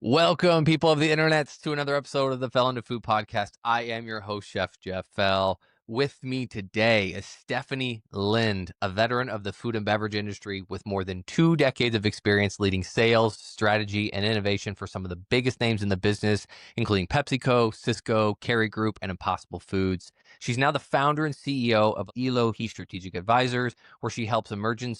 Welcome, people of the internet, to another episode of the Fell into Food podcast. I am your host, Chef Jeff Fell. With me today is Stephanie Lind, a veteran of the food and beverage industry with more than 2 decades of experience leading sales, strategy, and innovation for some of the biggest names in the business, including PepsiCo, Cisco, Kerry Group, and Impossible Foods. She's now the founder and CEO of Elohi Strategic Advisors, where she helps emerging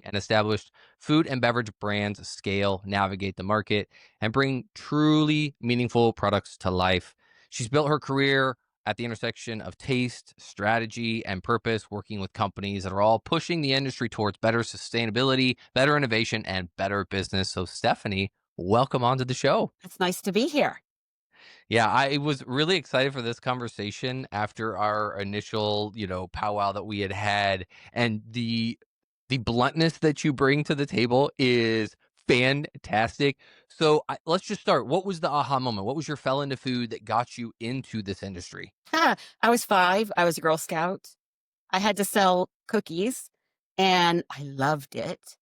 and established food and beverage brands scale, navigate the market, and bring truly meaningful products to life. She's built her career at the intersection of taste, strategy, and purpose, working with companies that are all pushing the industry towards better sustainability, better innovation, and better business. So, Stephanie, welcome onto the show. It's nice to be here. Yeah, I was really excited for this conversation after our initial, powwow that we had, and the bluntness that you bring to the table is fantastic. So let's just start. What was the aha moment? What was your fell into food that got you into this industry? I was 5. I was a Girl Scout. I had to sell cookies, and I loved it,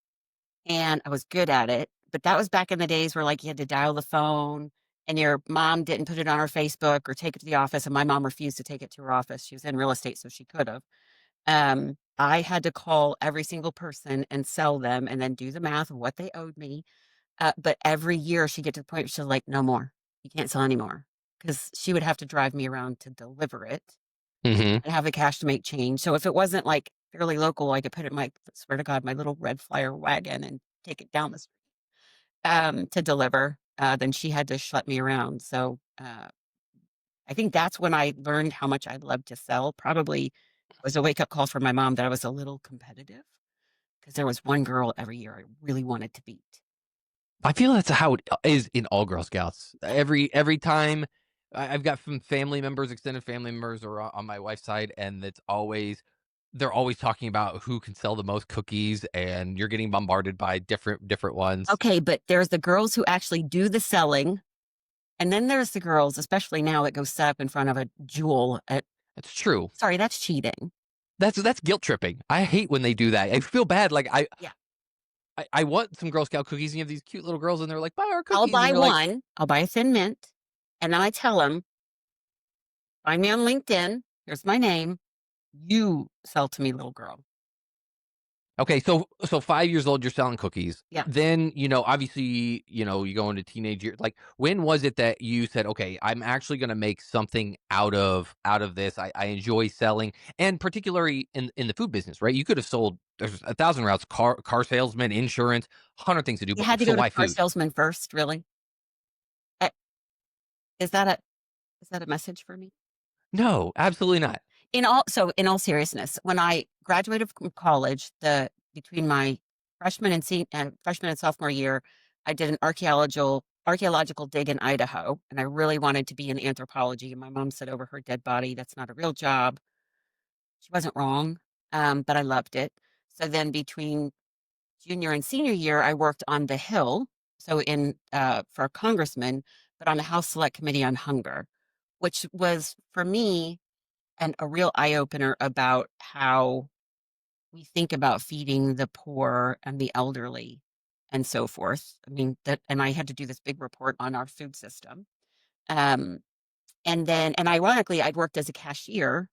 and I was good at it. But that was back in the days where, like, you had to dial the phone, and your mom didn't put it on her Facebook or take it to the office, and my mom refused to take it to her office. She was in real estate, so she could have. I had to call every single person and sell them and then do the math of what they owed me. But every year she'd get to the point where she's like, "No more. You can't sell anymore," because she would have to drive me around to deliver it Hmm. and have the cash to make change. So if it wasn't, like, fairly local, I could put it in my swear to God, my little red flyer wagon and take it down the street, to deliver, then she had to schlep me around. So, I think that's when I learned how much I loved to sell. Probably was a wake-up call for my mom that I was a little competitive because there was one girl every year I really wanted to beat. I feel that's how it is in all Girl Scouts. Every time I've got some family members, extended family members, or on my wife's side, and they're always talking about who can sell the most cookies, and you're getting bombarded by different ones. Okay, but there's the girls who actually do the selling, and then there's the girls, especially now, that go set up in front of a Jewel at That's true. sorry, that's cheating. That's guilt tripping. I hate when they do that. I feel bad. Like Yeah. I want some Girl Scout cookies, and you have these cute little girls, and they're like, "Buy our I'll cookies," and buy you're like, one, I'll buy a Thin Mint, and then I tell them, "Find me on LinkedIn, here's my name, you sell to me, little girl." okay, so 5 years old, you're selling cookies. Yeah. Then, obviously, you go into teenage years. Like, when was it that you said, "Okay, I'm actually gonna make something out of this. I enjoy selling," and particularly in the food business, right? You could have sold there's 1,000 routes, car salesman, insurance, 100 things to do, You but had to so go to why car food? salesman first, really? Eh, is that a is that a message for me? No, absolutely not. In all seriousness, when I graduated from college, the between my freshman and sophomore year, I did an archaeological dig in Idaho, and I really wanted to be in anthropology. And my mom said over her dead body, "That's not a real job." She wasn't wrong, but I loved it. So then between junior and senior year, I worked on the Hill, so for a congressman, but on the House Select Committee on Hunger, which was for me a real eye opener about how we think about feeding the poor and the elderly and so forth. I mean, and I had to do this big report on our food system. Um, and ironically, I'd worked as a cashier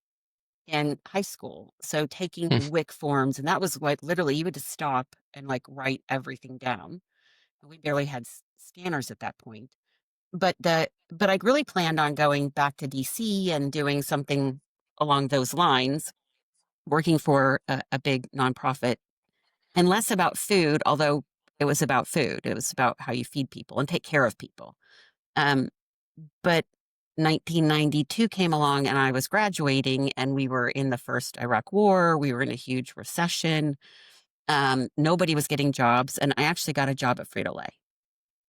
in high school. So taking the WIC forms, and that was like literally you had to stop and like write everything down. And we barely had scanners at that point. But I really planned on going back to DC and doing something along those lines, working for a big nonprofit, and less about food, although it was about food. It was about how you feed people and take care of people. Um, but 1992 came along and I was graduating, and we were in the first Iraq war. We were in a huge recession. Nobody was getting jobs. And I actually got a job at Frito-Lay.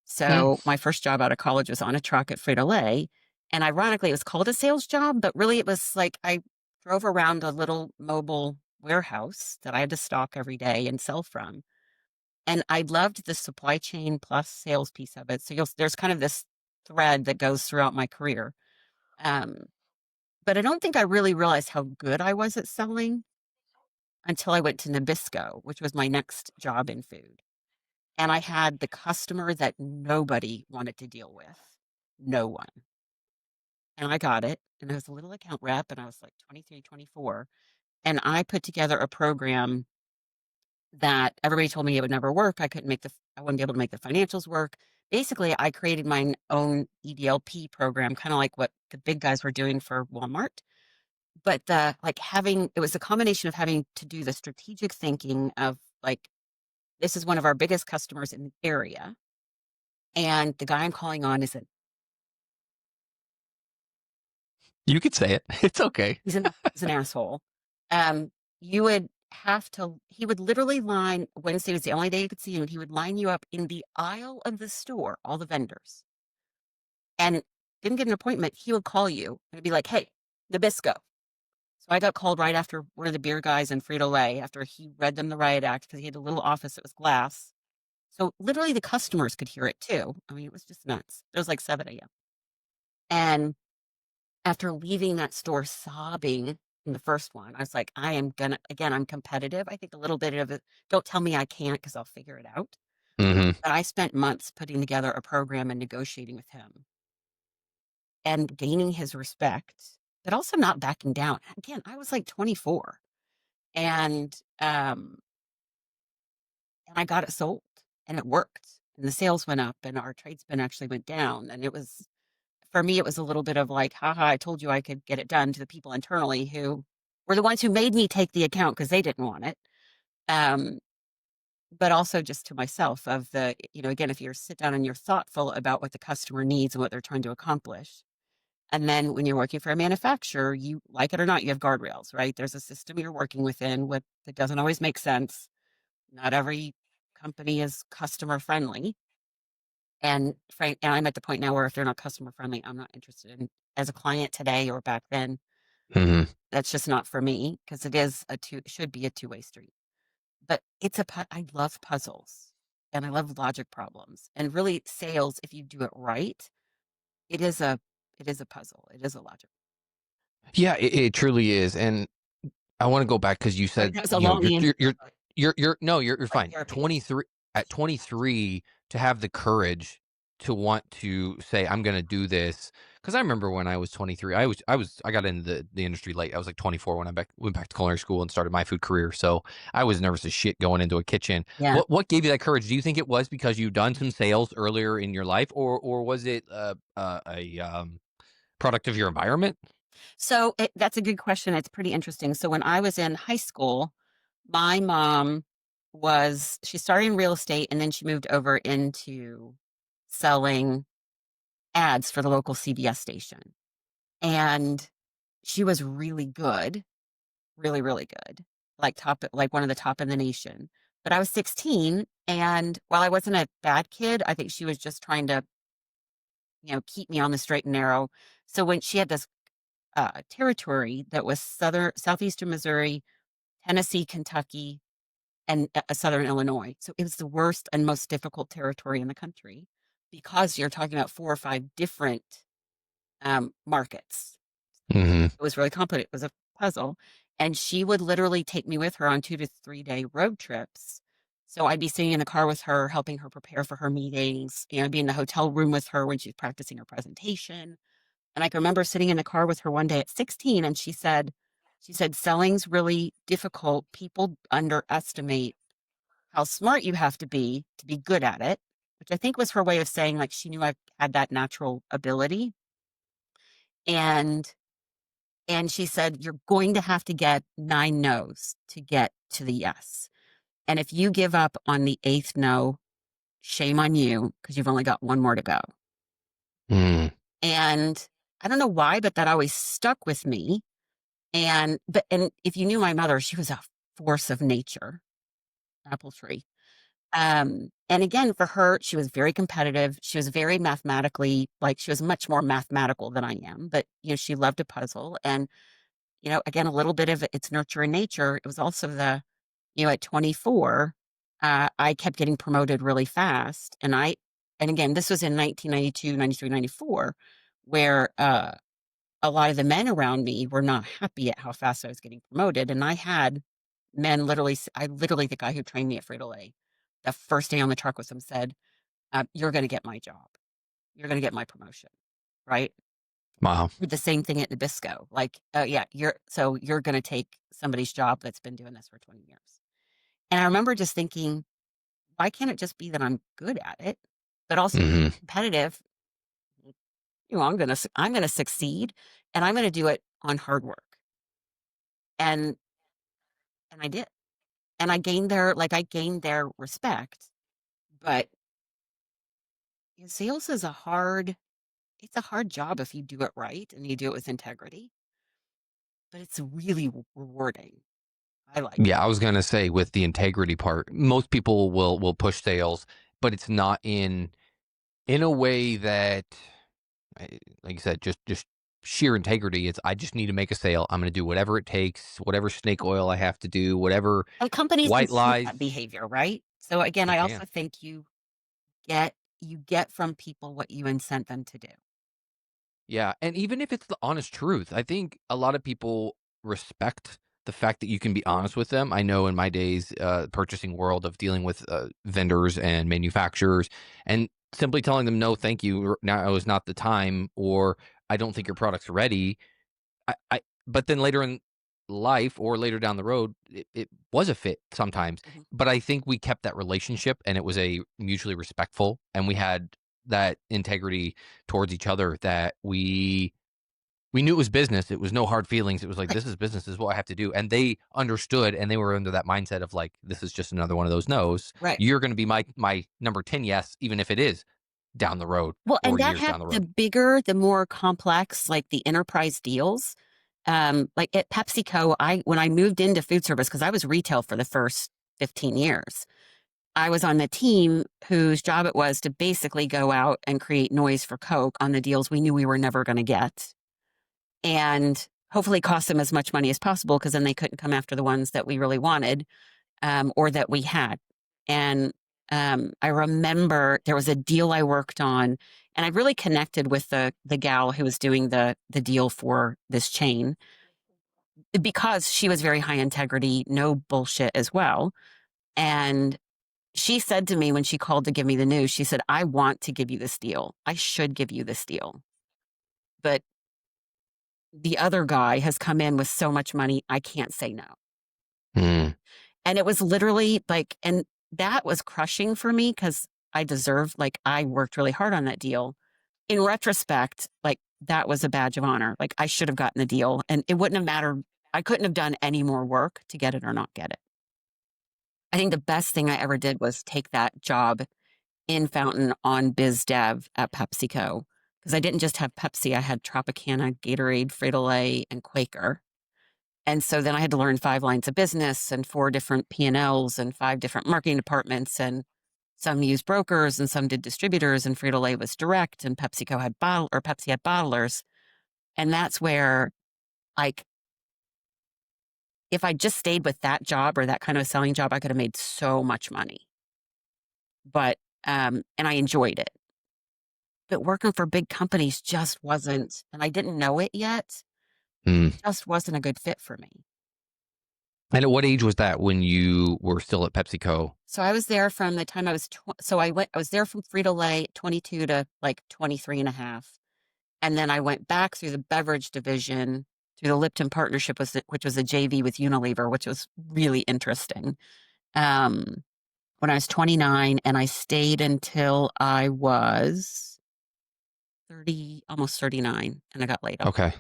So my first job out of college was on a truck at Frito-Lay. And ironically, it was called a sales job, but really it was like I drove around a little mobile warehouse that I had to stock every day and sell from. And I loved the supply chain plus sales piece of it. So there's kind of this thread that goes throughout my career. Um, but I don't think I really realized how good I was at selling until I went to Nabisco, which was my next job in food. and I had the customer that nobody wanted to deal with. No one. And I got it, and I was a little account rep, and I was like 23, 24, and I put together a program that everybody told me it would never work. I wouldn't be able to make the financials work. Basically, I created my own EDLP program, kind of like what the big guys were doing for Walmart. But it was a combination of having to do the strategic thinking of like, this is one of our biggest customers in the area. And the guy I'm calling on You could say it. It's okay. he's an asshole. Um, you would he would literally Wednesday was the only day you could see him. He would line you up in the aisle of the store, all the vendors, and didn't get an appointment. He would call you and it'd be like, hey, Nabisco. So I got called right after one of the beer guys in Frito-Lay after he read them the riot act because he had a little office that was glass. So literally the customers could hear it too. I mean, it was just nuts. It was like 7 a.m. And after leaving that store sobbing in the first one, I was like, again, I'm competitive. I think a little bit of it, don't tell me I can't because I'll figure it out. Hmm. But I spent months putting together a program and negotiating with him and gaining his respect, but also not backing down. Again, I was like 24 and, um, and I got it sold and it worked and the sales went up and our trade spend actually went down. And for me, it was a little bit of like, haha, I told you I could get it done to the people internally who were the ones who made me take the account because they didn't want it. Um, but also just to myself again, if you're sit down and you're thoughtful about what the customer needs and what they're trying to accomplish. And then when you're working for a manufacturer, you like it or not, you have guardrails, right? There's a system you're working within that doesn't always make sense. Not every company is customer friendly. And I'm at the point now where if they're not customer friendly, I'm not interested in as a client today or back then. Hmm. That's just not for me because it should be a two-way street. But I love puzzles and I love logic problems and really sales. If you do it right, it is a, it is a puzzle. It is a logic. Yeah, it truly is. And I want to go back because you Sorry, said, that was a long answer. no, you're Like fine. therapy. 23 at 23 to have the courage to want to say, I'm going to do this. Because I remember when I was 23, I got into the industry late. I was like 24 when went back to culinary school and started my food career. So I was nervous as shit going into a kitchen. Yeah. What gave you that courage? Do you think it was because you've done some sales earlier in your life, or was it a product of your environment? That's a good question. It's pretty interesting. So when I was in high school, my mom she started in real estate and then she moved over into selling ads for the local CBS station. And she was really good, really, really good, like one of the top in the nation. But I was 16, and while I wasn't a bad kid, I think she was just trying to, keep me on the straight and narrow. So when she had this territory that was southeastern Missouri, Tennessee, Kentucky, and southern Illinois. So it was the worst and most difficult territory in the country because you're talking about 4 or 5 different markets. Hmm. It was really complicated. It was a puzzle. And she would literally take me with her on 2 to 3 day road trips. So I'd be sitting in the car with her, helping her prepare for her meetings, be in the hotel room with her when she's practicing her presentation. And I can remember sitting in the car with her one day at 16, and she said, selling's really difficult. People underestimate how smart you have to be good at it, which I think was her way of saying like she knew I had that natural ability. And and she said, you're going to have to get 9 no's to get to the yes. And if you give up on the 8th no, shame on you because you've only got one more to go. Mm. And I don't know why, but that always stuck with me. And if you knew my mother, she was a force of nature, apple tree. And again, for her, she was very competitive. She was very she was much more mathematical than I am, but she loved a puzzle. And again, a little bit of it's nurture and nature. It was also at 24, I kept getting promoted really fast. And again, this was in 1992, 93, 94, where a lot of the men around me were not happy at how fast I was getting promoted. And I had men I literally, the guy who trained me at Frito-Lay the first day on the truck with him said, "You're going to get my job. You're going to get my promotion." Right? Wow. Did the same thing at Nabisco. Like, yeah, you're going to take somebody's job that's been doing this for 20 years. And I remember just thinking, why can't it just be that I'm good at it, but also Hmm. competitive? I'm gonna succeed, and I'm gonna do it on hard work. And I did. And I gained their respect. But sales is it's a hard job if you do it right and you do it with integrity, but it's really rewarding. I like it. Yeah, I was gonna say with the integrity part, most people will push sales, but it's not in a way that, like you said, just sheer integrity. It's I just need to make a sale. I'm gonna do whatever it takes, whatever snake oil I have to do, whatever And companies white incent lies that behavior, right? So again, they I can. also think get you get from people what you incent them to do. Yeah, and even if it's the honest truth, I think a lot of people respect the fact that you can be honest with them. I know in my days, purchasing world of dealing with vendors and manufacturers, and simply telling them no, thank you, or now is not the time, or I don't think your product's ready. I but then later in life or later down the road, it was a fit sometimes. Mhm. But I think we kept that relationship and it was a mutually respectful and we had that integrity towards each other that we knew it was business. It was no hard feelings. It was like, Right, this is business. This is what I have to do. And they understood and they were under that mindset of like, this is just another one of those no's. right. You're going to be my number 10 yes, even if it is down the road Well, and or that years had down the the road. bigger, the more complex, like the enterprise deals. Like at PepsiCo, when I moved into food service, because I was retail for the first 15 years, I was on the team whose job it was to basically go out and create noise for Coke on the deals we knew we were never going to get. And hopefully cost them as much money as possible because then they couldn't come after the ones that we really wanted, or that we had. And I remember there was a deal I worked on, and I really connected with the gal who was doing the deal for this chain because she was very high integrity, no bullshit as well. And she said to me when she called to give me the news, she said, "I want to give you this deal. I should give you this deal. But the other guy has come in with so much money, I can't say no." Hmm. And it was literally like, and that was crushing for me because I worked really hard on that deal. In retrospect, like that was a badge of honor. Like I should have gotten the deal and it wouldn't have mattered. I couldn't have done any more work to get it or not get it. I think the best thing I ever did was take that job in Fountain on biz dev at PepsiCo because I didn't just have Pepsi, I had Tropicana, Gatorade, Frito-Lay, and Quaker. And so then I had to learn 5 lines of business and 4 different P&Ls and 5 different marketing departments, and some used brokers and some did distributors, and Frito-Lay was direct and Pepsi had bottlers. And that's where, like, if I just stayed with that job or that kind of selling job, I could have made so much money. But and I enjoyed it. But working for big companies just wasn't, and I didn't know it yet, Hmm. just wasn't a good fit for me. And at what age was that when you were still at PepsiCo? So I was there from the time I was I was there from Frito-Lay 22 to like 23 and a half. And then I went back through the beverage division through the Lipton partnership, which was a JV with Unilever, which was really interesting. Um, when I was 29, and I stayed until I was 30, almost 39, and I got laid off. Okay.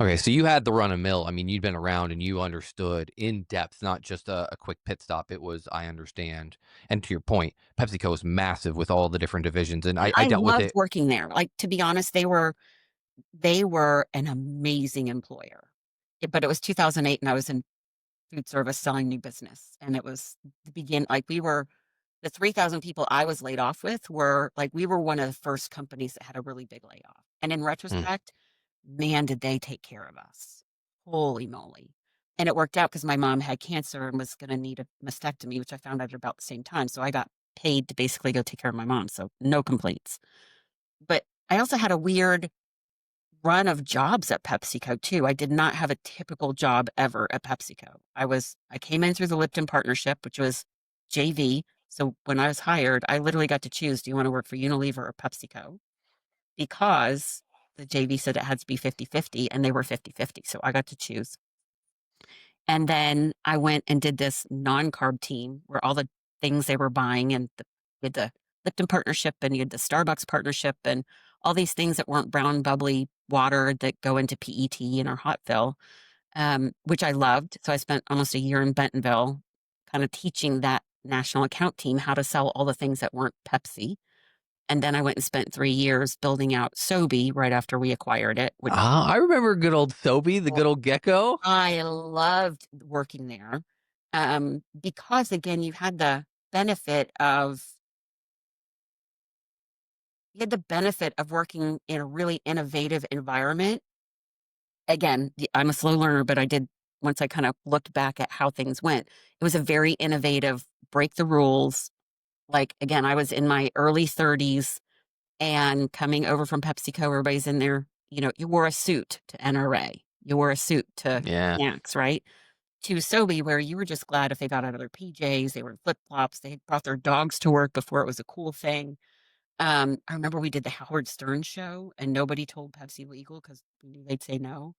Okay, so you had the run of mill. I mean, you'd been around and you understood in depth, not just a quick pit stop. It was, I understand. And to your point, PepsiCo is massive with all the different divisions. And And I I dealt with loved it. working there. Like, to be honest, they were an amazing employer. But it was 2008 and I was in food service selling new business. And it was the 3,000 people I was laid off with were like, we were one of the first companies that had a really big layoff. And in Mm, retrospect, man, did they take care of us. Holy moly. And it worked out because my mom had cancer and was going to need a mastectomy, which I found out at about the same time. So I got paid to basically go take care of my mom. So no complaints. But I also had a weird run of jobs at PepsiCo too. I did not have a typical job ever at PepsiCo. I came in through the Lipton partnership, which was JV. So when I was hired, I literally got to choose, do you want to work for Unilever or PepsiCo? Because the JV said it had to be 50-50, and they were 50-50. So I got to choose. And then I went and did this non-carb team where all the things they were buying, and you had the Lipton partnership, and you had the Starbucks partnership, and all these things that weren't brown bubbly water that go into PET in our hot fill, which I loved. So I spent almost a year in Bentonville kind of teaching that national account team how to sell all the things that weren't Pepsi. And then I went and spent 3 years building out Sobe right after we acquired it, which Ah, I remember good old Sobe, the good old gecko. I loved working there. Because again, benefit of you had the benefit of working in a really innovative environment. Again, I'm a slow learner, but once I kind of looked back at how things went, it was a very innovative, break the rules. Like, again, I was in my early 30s and coming over from PepsiCo, everybody's in there. You wore a suit to NRA, you wore a suit to Yeah. Snacks, right? To Sobe, where you were just glad if they got out of their PJs, they were in flip flops, they brought their dogs to work before it was a cool thing. I remember we did the Howard Stern show, and nobody told Pepsi legal because we knew they'd say no.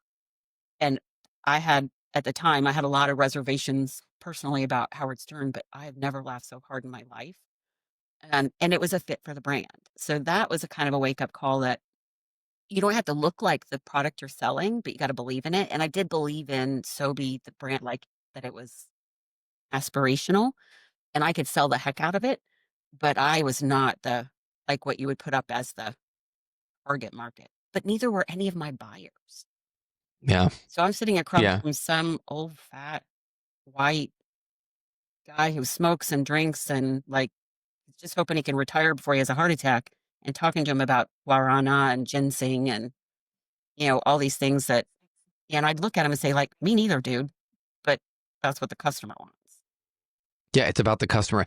And at the time, I had a lot of reservations personally about Howard Stern, but I have never laughed so hard in my life. And it was a fit for the brand. So that was a kind of a wake up call that you don't have to look like the product you're selling, but you got to believe in it. And I did believe in Sobe, the brand, like that it was aspirational and I could sell the heck out of it, but I was not like what you would put up as the target market. But neither were any of my buyers. Yeah. So I'm sitting across Yeah. from some old fat white guy who smokes and drinks and like just hoping he can retire before he has a heart attack and talking to him about guarana and ginseng and all these things and I'd look at him and say like, me neither, dude, but that's what the customer wants. Yeah, it's about the customer.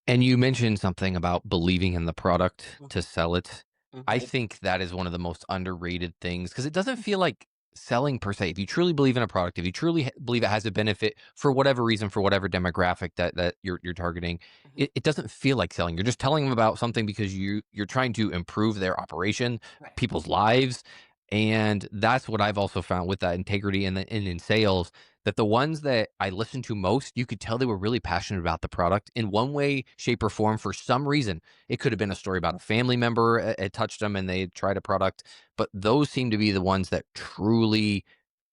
And you mentioned something about believing in the product to sell it. I Mhm. think that is one of the most underrated things because it doesn't feel like selling per se. If you truly believe in a product, if you truly believe it has a benefit for whatever reason, for whatever demographic that you're targeting, Mhm. it doesn't feel like selling. You're just telling them about something because you're trying to improve their operation, Right. people's lives. And that's what I've also found with that integrity and in sales that the ones that I listened to most, you could tell they were really passionate about the product in one way, shape, or form for some reason. It could have been a story about a family member, it touched them and they tried a product, but those seem to be the ones that truly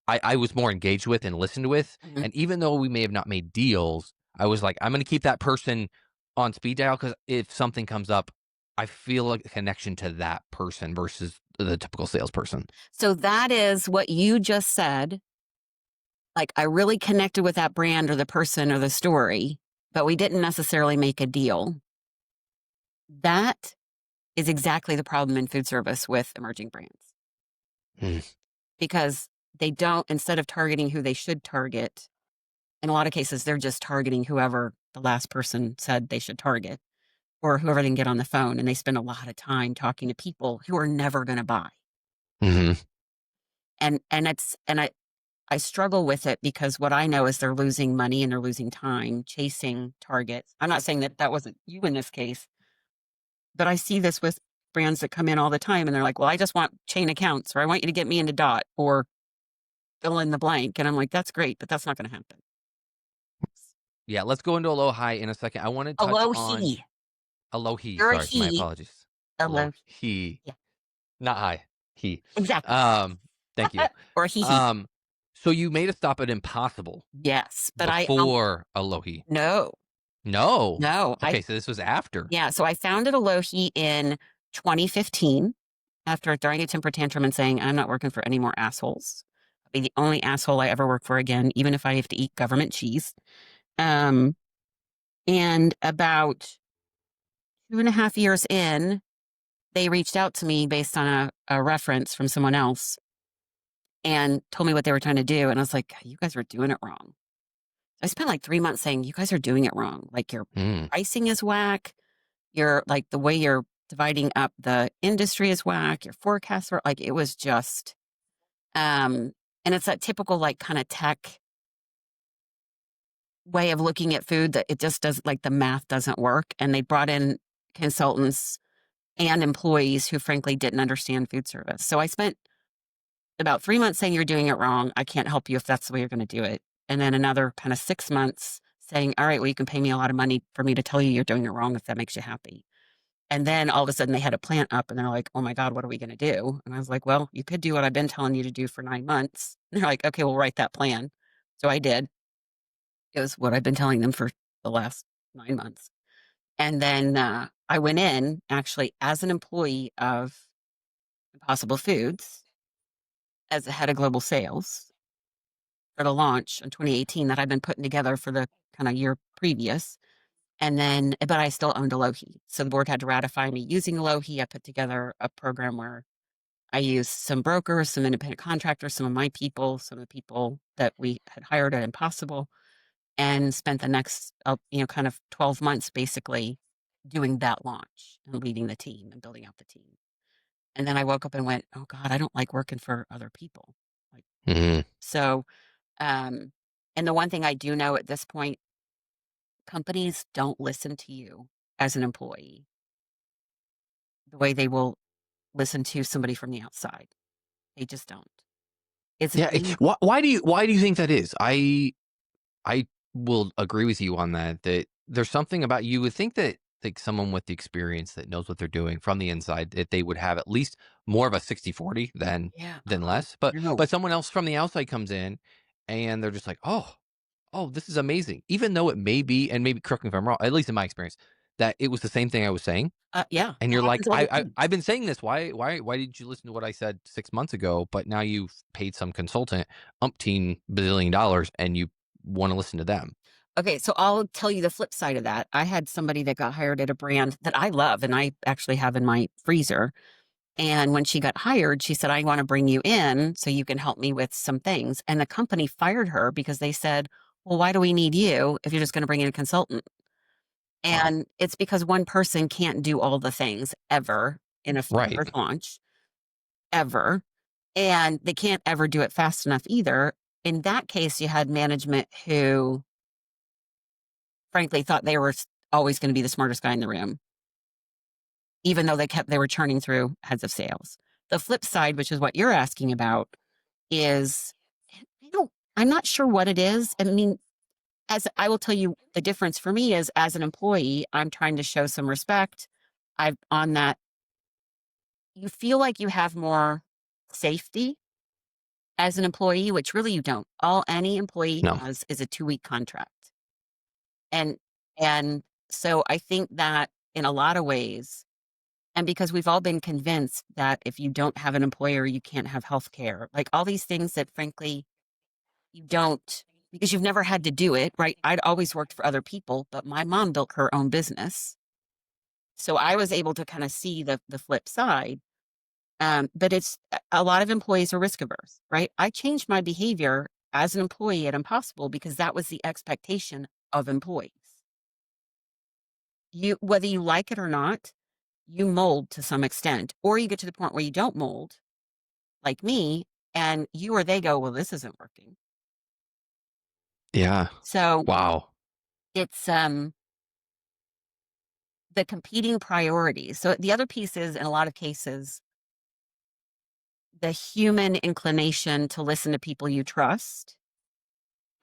I was more engaged with and listened with. Mhm. And even though we may have not made deals, I was like, I'm going to keep that person on speed dial because if something comes up, I feel like a connection to that person versus the typical salesperson. So that is what you just said. Like, I really connected with that brand or the person or the story, but we didn't necessarily make a deal. That is exactly the problem in food service with emerging brands Hmm. because they don't, instead of targeting who they should target, in a lot of cases, they're just targeting whoever the last person said they should target or whoever they can get on the phone. And they spend a lot of time talking to people who are never going to buy. Hmm. And I struggle with it because what I know is they're losing money and they're losing time chasing targets. I'm not saying that that wasn't you in this case, but I see this with brands that come in all the time and they're like, well, I just want chain accounts or I want you to get me into Dot or fill in the blank. And I'm like, that's great, but that's not going to happen. Yeah, let's go into Alohi in a second. I want to touch on Alohi. Alohi, You're a sorry, my he. apologies. Alohi. Alohi, Yeah, not hi, he. exactly. Um, Thank you. Or he he. Um, so you made a stop at Impossible Yes. But before Alohi. no, No. no. Okay, so this was after. Yeah. So I founded Alohi in 2015 after throwing a temper tantrum and saying, I'm not working for any more assholes. I'll be the only asshole I ever work for again, even if I have to eat government cheese. Um, and about 2.5 years in, they reached out to me based on a reference from someone else and told me what they were trying to do. And I was like, you guys are doing it wrong. I spent like 3 months saying, you guys are doing it wrong. Like your Mm, pricing is whack. You're like the way you're dividing up the industry is whack. Your forecasts are like, it was just, and it's that typical like kind of tech way of looking at food that it just doesn't like the math doesn't work. And they brought in consultants and employees who frankly didn't understand food service. So I spent about 3 months saying, you're doing it wrong. I can't help you if that's the way you're going to do it. And then another kind of 6 months saying, all right, well, you can pay me a lot of money for me to tell you you're doing it wrong if that makes you happy. And then all of a sudden they had a plant up and they're like, oh my God, what are we going to do? And I was like, well, you could do what I've been telling you to do for 9 months. And they're like, okay, we'll write that plan. So I did. It was what I've been telling them for the last 9 months. And then I went in actually as an employee of Impossible Foods as the head of global sales for the launch in 2018 that I've been putting together for the kind of year previous. And then, but I still owned Alohi. So the board had to ratify me using Alohi. I put together a program where I used some brokers, some independent contractors, some of my people, some of the people that we had hired at Impossible, and spent the next, kind of 12 months basically doing that launch and leading the team and building out the team. And then I woke up and went, oh God, I don't like working for other people. Like, Hmm. so, and the one thing I do know at this point, companies don't listen to you as an employee the way they will listen to somebody from the outside. They just don't. It's a Yeah. thing. Why do you think that is? I will agree with you on that. That there's something about you would think that like someone with the experience that knows what they're doing from the inside that they would have at least more of a 60-40 Yeah. than less. But No. but someone else from the outside comes in and they're just like, oh, this is amazing. Even though it may be, and maybe correct me if I'm wrong, at least in my experience, that it was the same thing I was saying. Yeah. And It you're like, happens all the time. I've been saying this. Why didn't you listen to what I said 6 months ago? But now you've paid some consultant umpteen bazillion dollars and you want to listen to them. Okay, so I'll tell you the flip side of that. I had somebody that got hired at a brand that I love and I actually have in my freezer. And when she got hired, she said, I want to bring you in so you can help me with some things. And the company fired her because they said, well, why do we need you if you're just going to bring in a consultant? Wow. And it's because one person can't do all the things ever in a food Right. service launch, ever. And they can't ever do it fast enough either. In that case, you had management who frankly thought they were always going to be the smartest guy in the room, even though they were churning through heads of sales. The flip side, which is what you're asking about, is I don't, I'm not sure what it is. I mean, as I will tell you, the difference for me is as an employee, I'm trying to show some respect. I've on that, you feel like you have more safety as an employee, which really you don't. All any employee No. has is a 2-week contract. And and so I think that in a lot of ways, and because we've all been convinced that if you don't have an employer, you can't have health care, like all these things that frankly you don't because you've never had to do it, right? I'd always worked for other people, but my mom built her own business. So I was able to kind of see the flip side. But it's a lot of employees are risk averse, right? I changed my behavior as an employee at Impossible because that was the expectation of employees. You, whether you like it or not, you mold to some extent, or you get to the point where you don't mold, like me, and you or they go, well, this isn't working. Yeah. So Wow. it's the competing priorities. So the other piece is, in a lot of cases, the human inclination to listen to people you trust.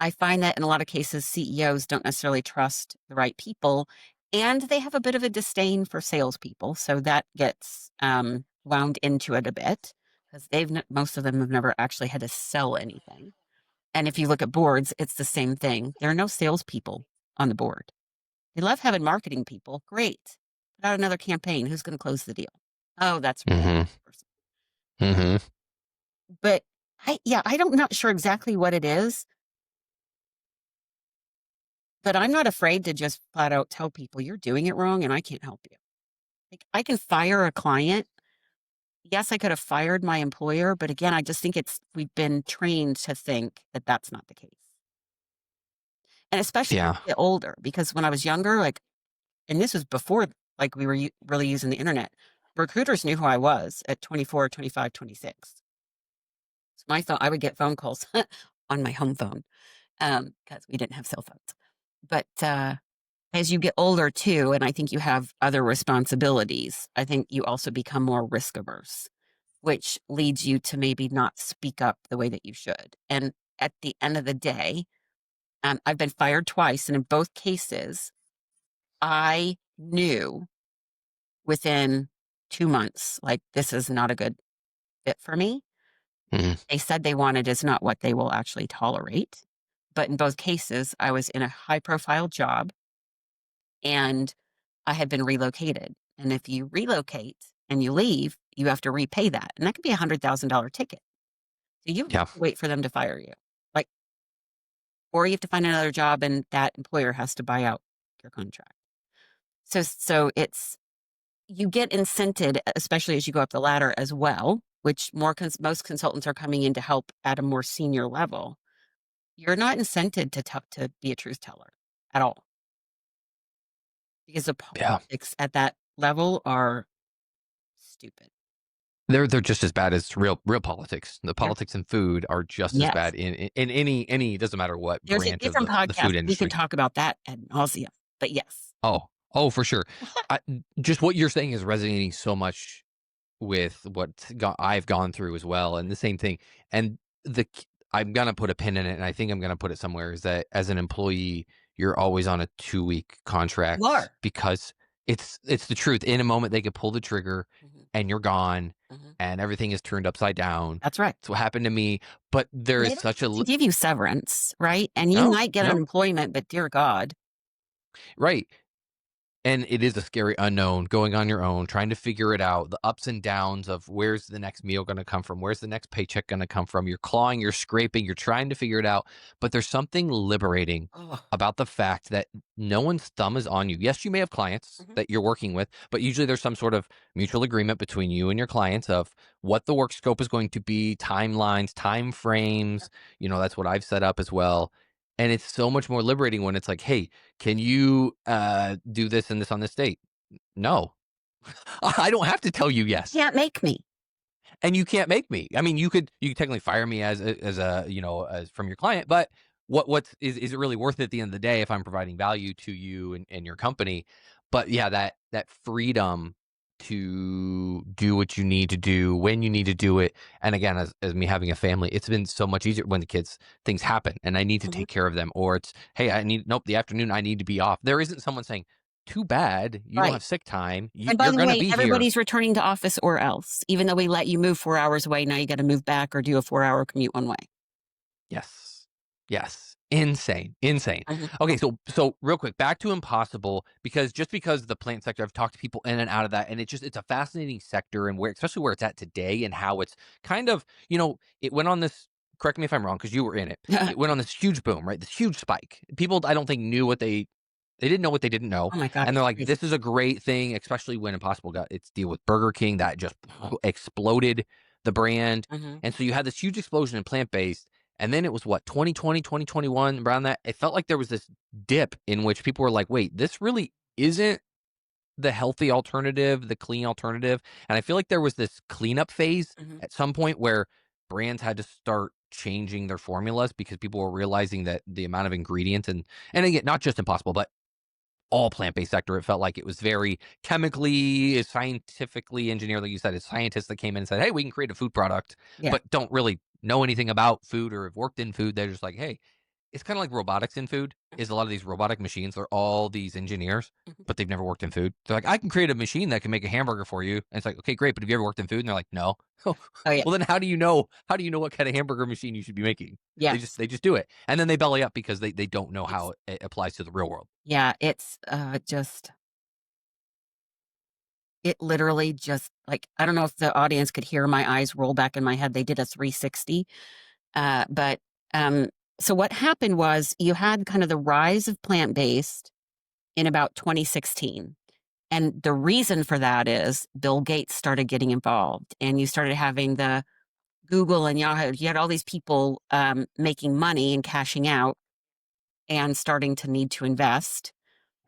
I find that in a lot of cases, CEOs don't necessarily trust the right people, and they have a bit of a disdain for salespeople. So that gets wound into it a bit because most of them have never actually had to sell anything. And if you look at boards, it's the same thing. There are no salespeople on the board. They love having marketing people. Great. Put out another campaign. Who's going to close the deal? Oh, that's really Mhm. the person. Mhm. But I don't not sure exactly what it is, but I'm not afraid to just flat out tell people you're doing it wrong and I can't help you. Like I can fire a client. Yes, I could have fired my employer, but again, I just think we've been trained to think that that's not the case. And especially as Yeah. you get older, because when I was younger, like, and this was before like we were really using the internet, recruiters knew who I was at 24, 25, 26. So I would get phone calls on my home phone because we didn't have cell phones. But as you get older too, and I think you have other responsibilities, I think you also become more risk averse, which leads you to maybe not speak up the way that you should. And at the end of the day, I've been fired twice, and in both cases, I knew within 2 months, like, this is not a good fit for me. Mhm. They said they wanted is not what they will actually tolerate. But in both cases, I was in a high profile job and I had been relocated. And if you relocate and you leave, you have to repay that. And that could be $100,000 ticket. So you have Yeah. to wait for them to fire you. Like, or you have to find another job and that employer has to buy out your contract. So it's you get incented, especially as you go up the ladder as well, which most consultants are coming in to help at a more senior level. You're not incented to be a truth teller at all because the Yeah. politics at that level are stupid. They're just as bad as real politics. The Yeah. politics in food are just as Yes. bad in any, it doesn't matter what There's a branch of different the podcast. food We can industry. talk about that ad nauseam. But yes. Oh, oh, for sure. I, just what you're saying is resonating so much with what I've gone through as well, and the same thing. And I'm gonna put a pin in it, and I think I'm gonna put it somewhere. Is that as an employee, you're always on a 2-week You contract are. because it's the truth. In a moment, they could pull the trigger, Mhm, and you're gone, mhm. and everything is turned upside down. That's right. It's what happened to me. But there And is they don't such a have to give you severance, right? And you no, might get no, unemployment, but dear God. right. And it is a scary unknown, going on your own, trying to figure it out, the ups and downs of where's the next meal gonna come from, where's the next paycheck gonna come from. You're clawing, you're scraping, you're trying to figure it out, but there's something liberating Oh. about the fact that no one's thumb is on you. Yes, you may have clients Mhm. that you're working with, but usually there's some sort of mutual agreement between you and your clients of what the work scope is going to be, timelines, time frames. That's what I've set up as well. And it's so much more liberating when it's like, hey, can you do this and this on this date? No, I don't have to tell you You yes, can't make me. and you can't make me. I mean, you could technically fire me as a as from your client, but is it really worth it at the end of the day if I'm providing value to you and your company? But yeah, that freedom to do what you need to do when you need to do it. And again, as me having a family, it's been so much easier when the kids things happen and I need to Mhm. take care of them, or it's hey, I need nope, the afternoon I need to be off. There isn't someone saying, too bad you don't Right. have sick time. And by You're the gonna way, be here. everybody's returning to office or else. Even though we let you move 4 hours away, now you gotta move back or do a 4-hour commute one way. Yes. Yes. Insane. Insane. Mhm. Okay, so real quick, back to Impossible, because the plant sector, I've talked to people in and out of that, and it's a fascinating sector and where especially where it's at today and how it's kind of, it went on this correct me if I'm wrong, because you were in it. It went on this huge boom, right? This huge spike. People I don't think knew what they didn't know what they didn't know. Oh my god, And they're it's like, crazy. this is a great thing, especially when Impossible got its deal with Burger King that just exploded the brand. Mhm. And so you had this huge explosion in plant based. And then it was what, 2020, 2021, around that. It felt like there was this dip in which people were like, wait, this really isn't the healthy alternative, the clean alternative. And I feel like there was this cleanup phase Mhm. at some point where brands had to start changing their formulas because people were realizing that the amount of ingredients and again, not just Impossible, but all plant-based sector, it felt like it was very chemically, scientifically engineered. Like you said, it's scientists that came in and said, hey, we can create a food product, Yeah. but don't really know anything about food or have worked in food. They're just like, hey, it's kind of like robotics in food. Mhm. Is a lot of these robotic machines, they're all these engineers, Mhm. but they've never worked in food. They're like, I can create a machine that can make a hamburger for you. And it's like, okay, great, but have you ever worked in food? And they're like, no. well, Oh, yeah. then how do you know what kind of hamburger machine you should be making? They just Yes. they just do it. And then they belly up because they don't know It's how it applies to the real world. yeah, it's, just it literally just like, I don't know if the audience could hear my eyes roll back in my head. They did a 360. But, um, so what happened was you had kind of the rise of plant-based in about 2016. And the reason for that is Bill Gates started getting involved, and you started having the Google and Yahoo. You had all these people, making money and cashing out and starting to need to invest.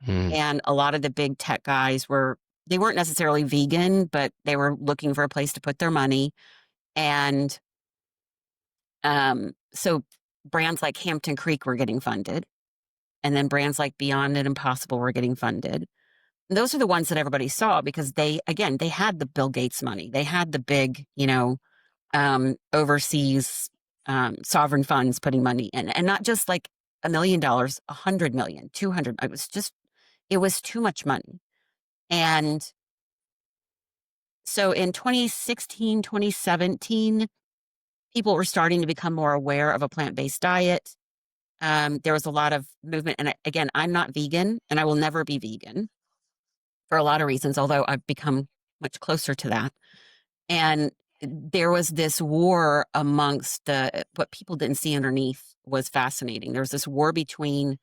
Hmm. And a lot of the big tech guys they weren't necessarily vegan, but they were looking for a place to put their money. And so brands like Hampton Creek were getting funded. And then brands like Beyond and Impossible were getting funded. And those are the ones that everybody saw because they had the Bill Gates money. They had the big, overseas sovereign funds putting money in, and not just like $1 million, 100 million, 200. It was too much money. And so in 2016, 2017, people were starting to become more aware of a plant-based diet. There was a lot of movement. And again, I'm not vegan and I will never be vegan for a lot of reasons, although I've become much closer to that. And there was this war amongst what people didn't see underneath was fascinating. There was this war between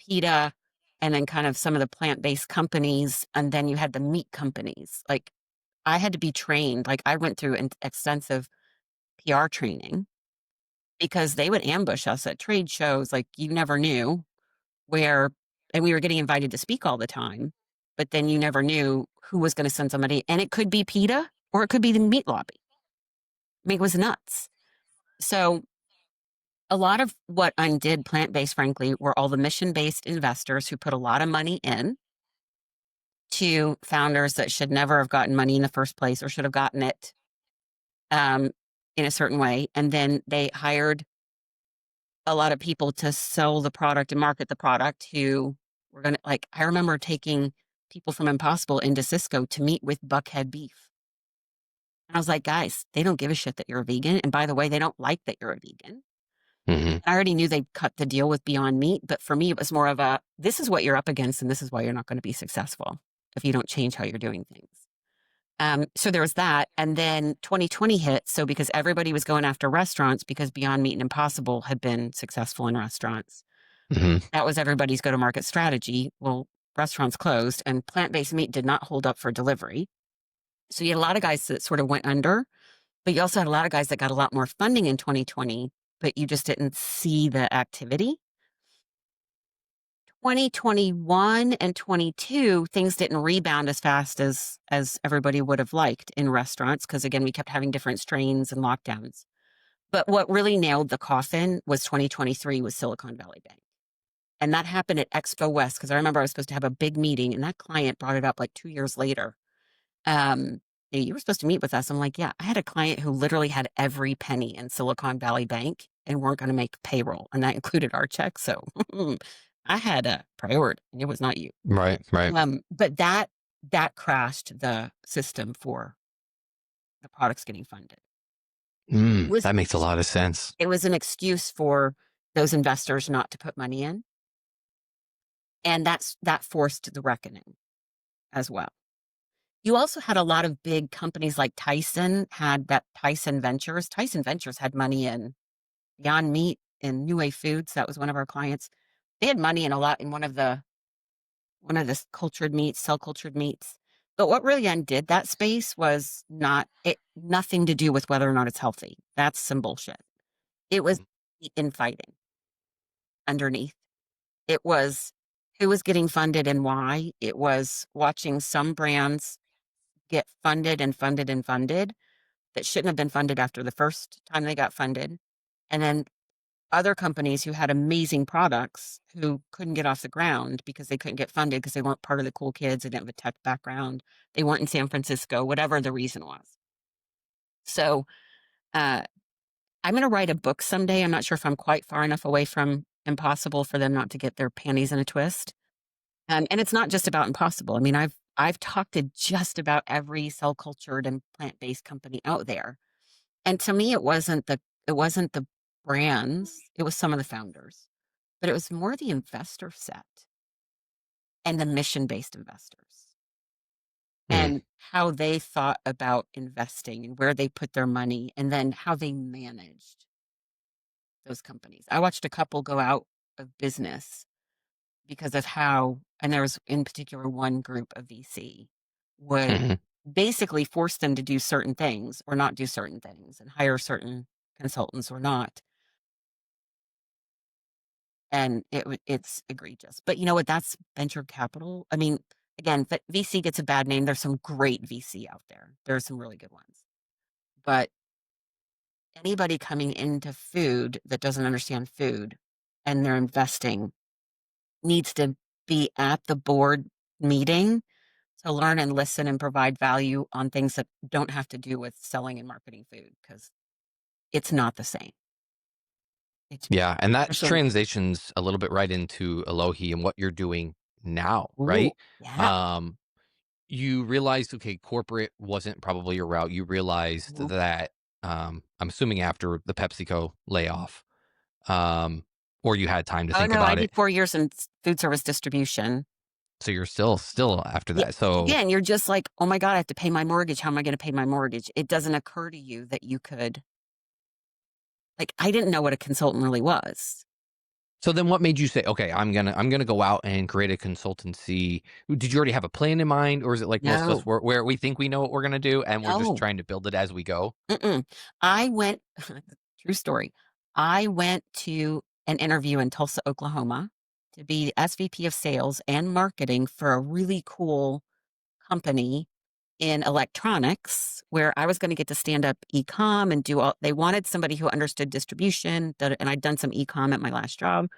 PETA and then kind of some of the plant-based companies. And then you had the meat companies. Like I had to be trained. Like I went through an extensive PR training because they would ambush us at trade shows. Like you never knew where, and we were getting invited to speak all the time, but then you never knew who was going to send somebody. And it could be PETA or it could be the meat lobby. I mean, it was nuts. So a lot of what undid plant-based, frankly, were all the mission-based investors who put a lot of money in to founders that should never have gotten money in the first place or should have gotten it um, in a certain way. And then they hired a lot of people to sell the product and market the product who were going to, like, I remember taking people from Impossible into Cisco to meet with Buckhead Beef. And I was like, guys, they don't give a shit that you're a vegan. And by the way, they don't like that you're a vegan. Hmm. I already knew they'd cut the deal with Beyond Meat, but for me, it was more of this is what you're up against, and this is why you're not going to be successful if you don't change how you're doing things. So there was that. And then 2020 hit. So because everybody was going after restaurants because Beyond Meat and Impossible had been successful in restaurants, Hmm. that was everybody's go-to-market strategy. Well, restaurants closed and plant-based meat did not hold up for delivery. So you had a lot of guys that sort of went under, but you also had a lot of guys that got a lot more funding in 2020, but you just didn't see the activity. 2021 and 22, things didn't rebound as fast as everybody would have liked in restaurants because again, we kept having different strains and lockdowns. But what really nailed the coffin was 2023 with Silicon Valley Bank. And that happened at Expo West because I remember I was supposed to have a big meeting and that client brought it up like 2 years later. Um, "Hey, you were supposed to meet with us." I'm like, yeah, I had a client who literally had every penny in Silicon Valley Bank and weren't going to make payroll. And that included our check. So I had a priority. It was not you. Right, right. But that crashed the system for the products getting funded. It was That makes a lot of sense. it was an excuse for those investors not to put money in. And that forced the reckoning as well. You also had a lot of big companies like Tyson had that Tyson Ventures. Tyson Ventures had money in Beyond Meat and New Way Foods. That was one of our clients. They had money in a lot in one of the cultured meats, cell cultured meats. But what really undid that space was nothing to do with whether or not it's healthy. That's some bullshit. It was the infighting underneath. It was who was getting funded and why. It was watching some brands get funded and funded and funded that shouldn't have been funded after the first time they got funded. And then other companies who had amazing products who couldn't get off the ground because they couldn't get funded because they weren't part of the cool kids. They didn't have a tech background. They weren't in San Francisco, whatever the reason was. So uh, I'm going to write a book someday. I'm not sure if I'm quite far enough away from Impossible for them not to get their panties in a twist. And it's not just about Impossible. I mean, I've talked to just about every cell cultured and plant based company out there. And to me, it wasn't the brands, it was some of the founders, but it was more the investor set and the mission-based investors Mm. and how they thought about investing and where they put their money and then how they managed those companies. I watched a couple go out of business because of how, and there was in particular one group of VC would Hmm. basically force them to do certain things or not do certain things and hire certain consultants or not. And it's egregious. But you know what? That's venture capital. I mean, again, VC gets a bad name. There's some great VC out there. There are some really good ones. But anybody coming into food that doesn't understand food and they're investing needs to be at the board meeting to learn and listen and provide value on things that don't have to do with selling and marketing food, because it's not the same. It's Yeah, and that especially transitions a little bit right into Alohi and what you're doing now, ooh, right? yeah. Um, you realized, okay, corporate wasn't probably your route. You realized Mhm. that, I'm assuming after the PepsiCo layoff, um, or you had time to Oh, think no, I about did it. 4 years in food service distribution. So you're still after Yeah, that. So again, you're just like, "Oh my god, I have to pay my mortgage. How am I gonna pay my mortgage?" It doesn't occur to you that you could like, I didn't know what a consultant really was. so then what made you say, okay, I'm gonna go out and create a consultancy? Did you already have a plan in mind, or is it like most of us No, where we think we know what we're gonna do and we're just no, trying to build it as we go? mm-mm. I went true story. I went to an interview in Tulsa, Oklahoma, to be SVP of sales and marketing for a really cool company in electronics, where I was gonna get to stand up e-com and do all they wanted somebody who understood distribution, that and I'd done some e-com at my last job,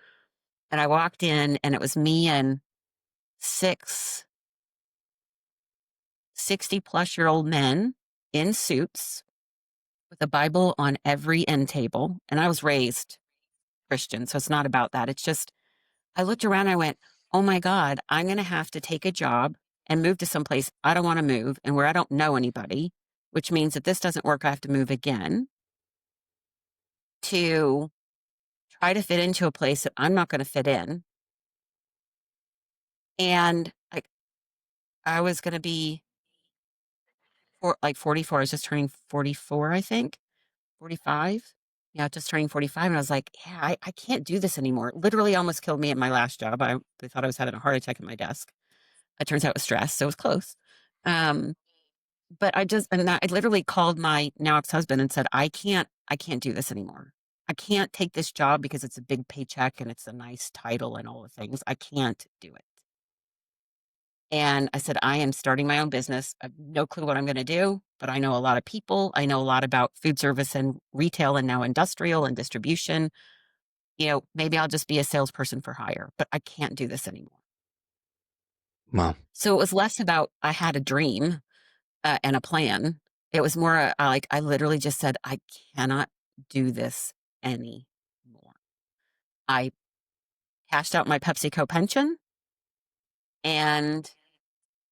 and I walked in, and it was me and 6 60-plus-year-old men in suits with a Bible on every end table, and I was raised Christian, so it's not about that, it's just I looked around and I went, "Oh my god, I'm gonna have to take a job and move to someplace I don't wanna move and where I don't know anybody, which means if this doesn't work, I have to move again, to try to fit into a place that I'm not gonna fit in." And, I was gonna be like 44, I was just turning 44, I think, 45? Yeah, just turning 45, and I was like, "Yeah, I can't do this anymore." It literally almost killed me at my last job. They thought I was having a heart attack at my desk. It turns out it was stress, so it was close. Um, but I literally called my now ex-husband and said, I can't do this anymore. I can't take this job because it's a big paycheck and it's a nice title and all the things. I can't do it." And I said, "I am starting my own business. I have no clue what I'm gonna do, but I know a lot of people. I know a lot about food service and retail and now industrial and distribution. Maybe I'll just be a salesperson for hire, but I can't do this anymore." Well, So it was less about I had a dream, and a plan. It was more, I literally just said, "I cannot do this anymore." I cashed out my PepsiCo pension and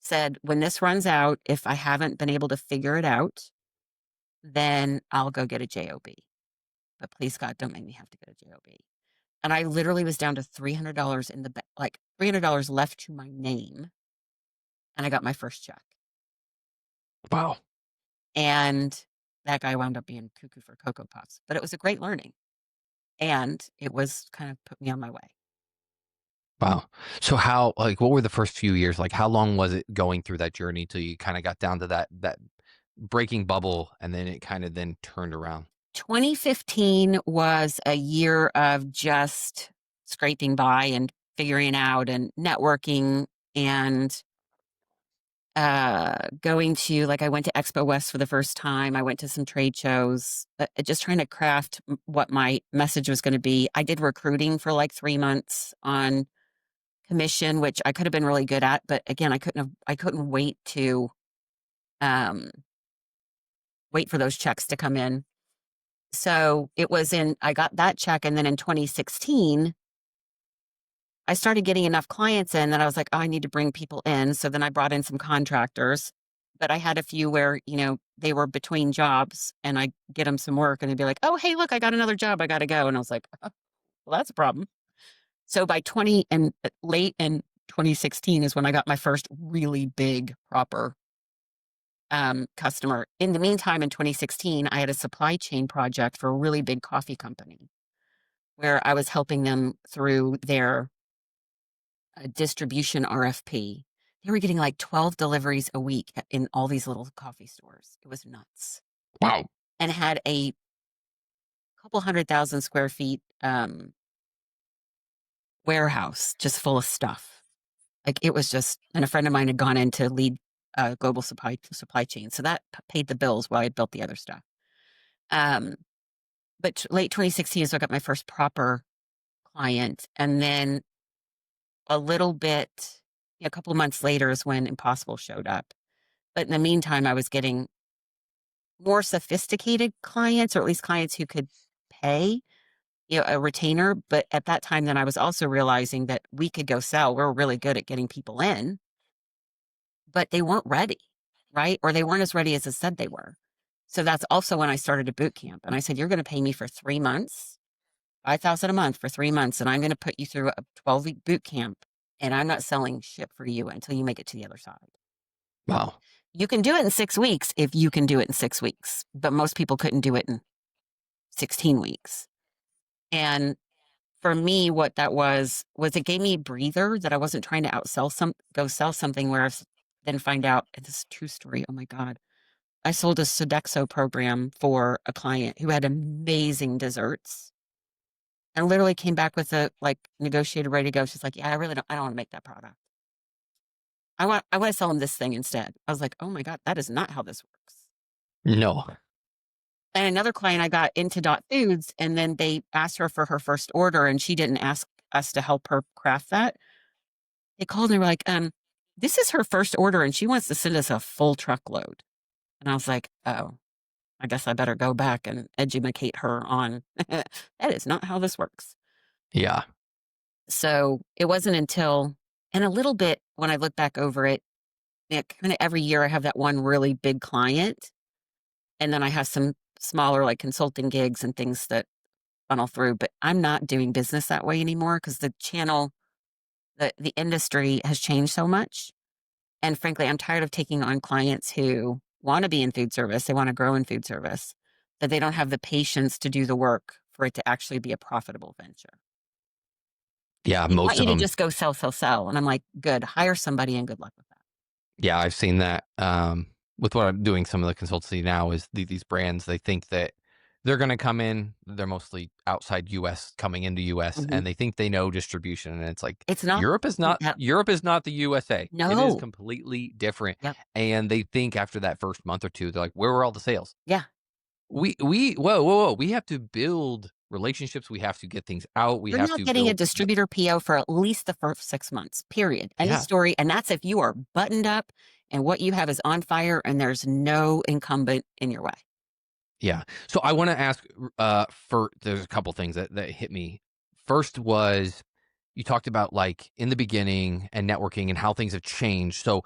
said, "When this runs out, if I haven't been able to figure it out, then I'll go get a job. But please God, don't make me have to get a job." And I literally was down to $300 in the like $300 left to my name, and I got my first check. wow, And that guy wound up being cuckoo for Cocoa Puffs, but it was a great learning, and it was kind of put me on my way. wow. So what were the first few years like? How long was it going through that journey till you kind of got down to that breaking bubble, and then it kind of then turned around? 2015 was a year of just scraping by and figuring out and networking and going to I went to Expo West for the first time. I went to some trade shows, just trying to craft what my message was going to be. I did recruiting for like 3 months on commission, which I could have been really good at, but again, I couldn't um, wait for those checks to come in. So I got that check. And then in 2016, I started getting enough clients in that I was like, oh, I need to bring people in. So then I brought in some contractors, but I had a few where, they were between jobs and I get them some work and they'd be like, oh, hey, look, I got another job. I got to go. And I was like, "Oh, well, that's a problem." So by 20 and late in 2016 is when I got my first really big proper customer. In the meantime, in 2016, I had a supply chain project for a really big coffee company where I was helping them through their distribution RFP. They were getting like 12 deliveries a week in all these little coffee stores. It was nuts. Wow, And had a couple 100,000 square feet warehouse just full of stuff. Like it was just, and a friend of mine had gone in to lead global supply chain. So that paid the bills while I built the other stuff. Um, but late 2016 is when I got my first proper client. And then a little bit, a couple of months later is when Impossible showed up. But in the meantime, I was getting more sophisticated clients, or at least clients who could pay, a retainer. But at that time, then I was also realizing that we could go sell. We're really good at getting people in, but they weren't ready, right? Or they weren't as ready as it said they were. So that's also when I started a boot camp. And I said, you're going to pay me for 3 months, 5,000 a month for 3 months, and I'm going to put you through a 12-week boot camp. And I'm not selling shit for you until you make it to the other side. Wow. You can do it in 6 weeks if you can do it in 6 weeks, but most people couldn't do it in 16 weeks. And for me, what that was it gave me a breather that I wasn't trying to go sell something where then find out this is a true story. Oh my God. I sold a Sodexo program for a client who had amazing desserts and literally came back with a negotiated ready to go. She's like, yeah, I don't want to make that product. I want to sell them this thing instead. I was like, oh my God, that is not how this works. No. And another client I got into Dot Foods, and then they asked her for her first order, and she didn't ask us to help her craft that. They called and they were like, this is her first order, and she wants to send us a full truckload. And I was like, oh, I guess I better go back and educate her on that is not how this works. Yeah. So it wasn't until, and a little bit when I look back over it, kind of every year I have that one really big client. And then I have some smaller consulting gigs and things that funnel through, but I'm not doing business that way anymore because the channel, the industry has changed so much. And frankly, I'm tired of taking on clients who want to be in food service. They want to grow in food service, but they don't have the patience to do the work for it to actually be a profitable venture. Yeah. They want Most you of to them. just go sell, sell, sell. And I'm like, good, hire somebody and good luck with that. Yeah. I've seen that. With what I'm doing, some of the consultancy now is these brands, they think that they're going to come in. They're mostly outside US coming into US, Mhm. and they think they know distribution. And it's like, It's not. Yep. Europe is not the USA. It is No. completely different. Yep. And they think after that first month or two, they're like, where were all the sales? Yeah. Whoa. We have to build relationships. We have to get things out. We You're have not to getting a build distributor PO for at least the first 6 months, period. End of yeah. story. And that's if you are buttoned up and what you have is on fire and there's no incumbent in your way. Yeah. So I want to ask there's a couple things that hit me. First was you talked about in the beginning and networking and how things have changed. So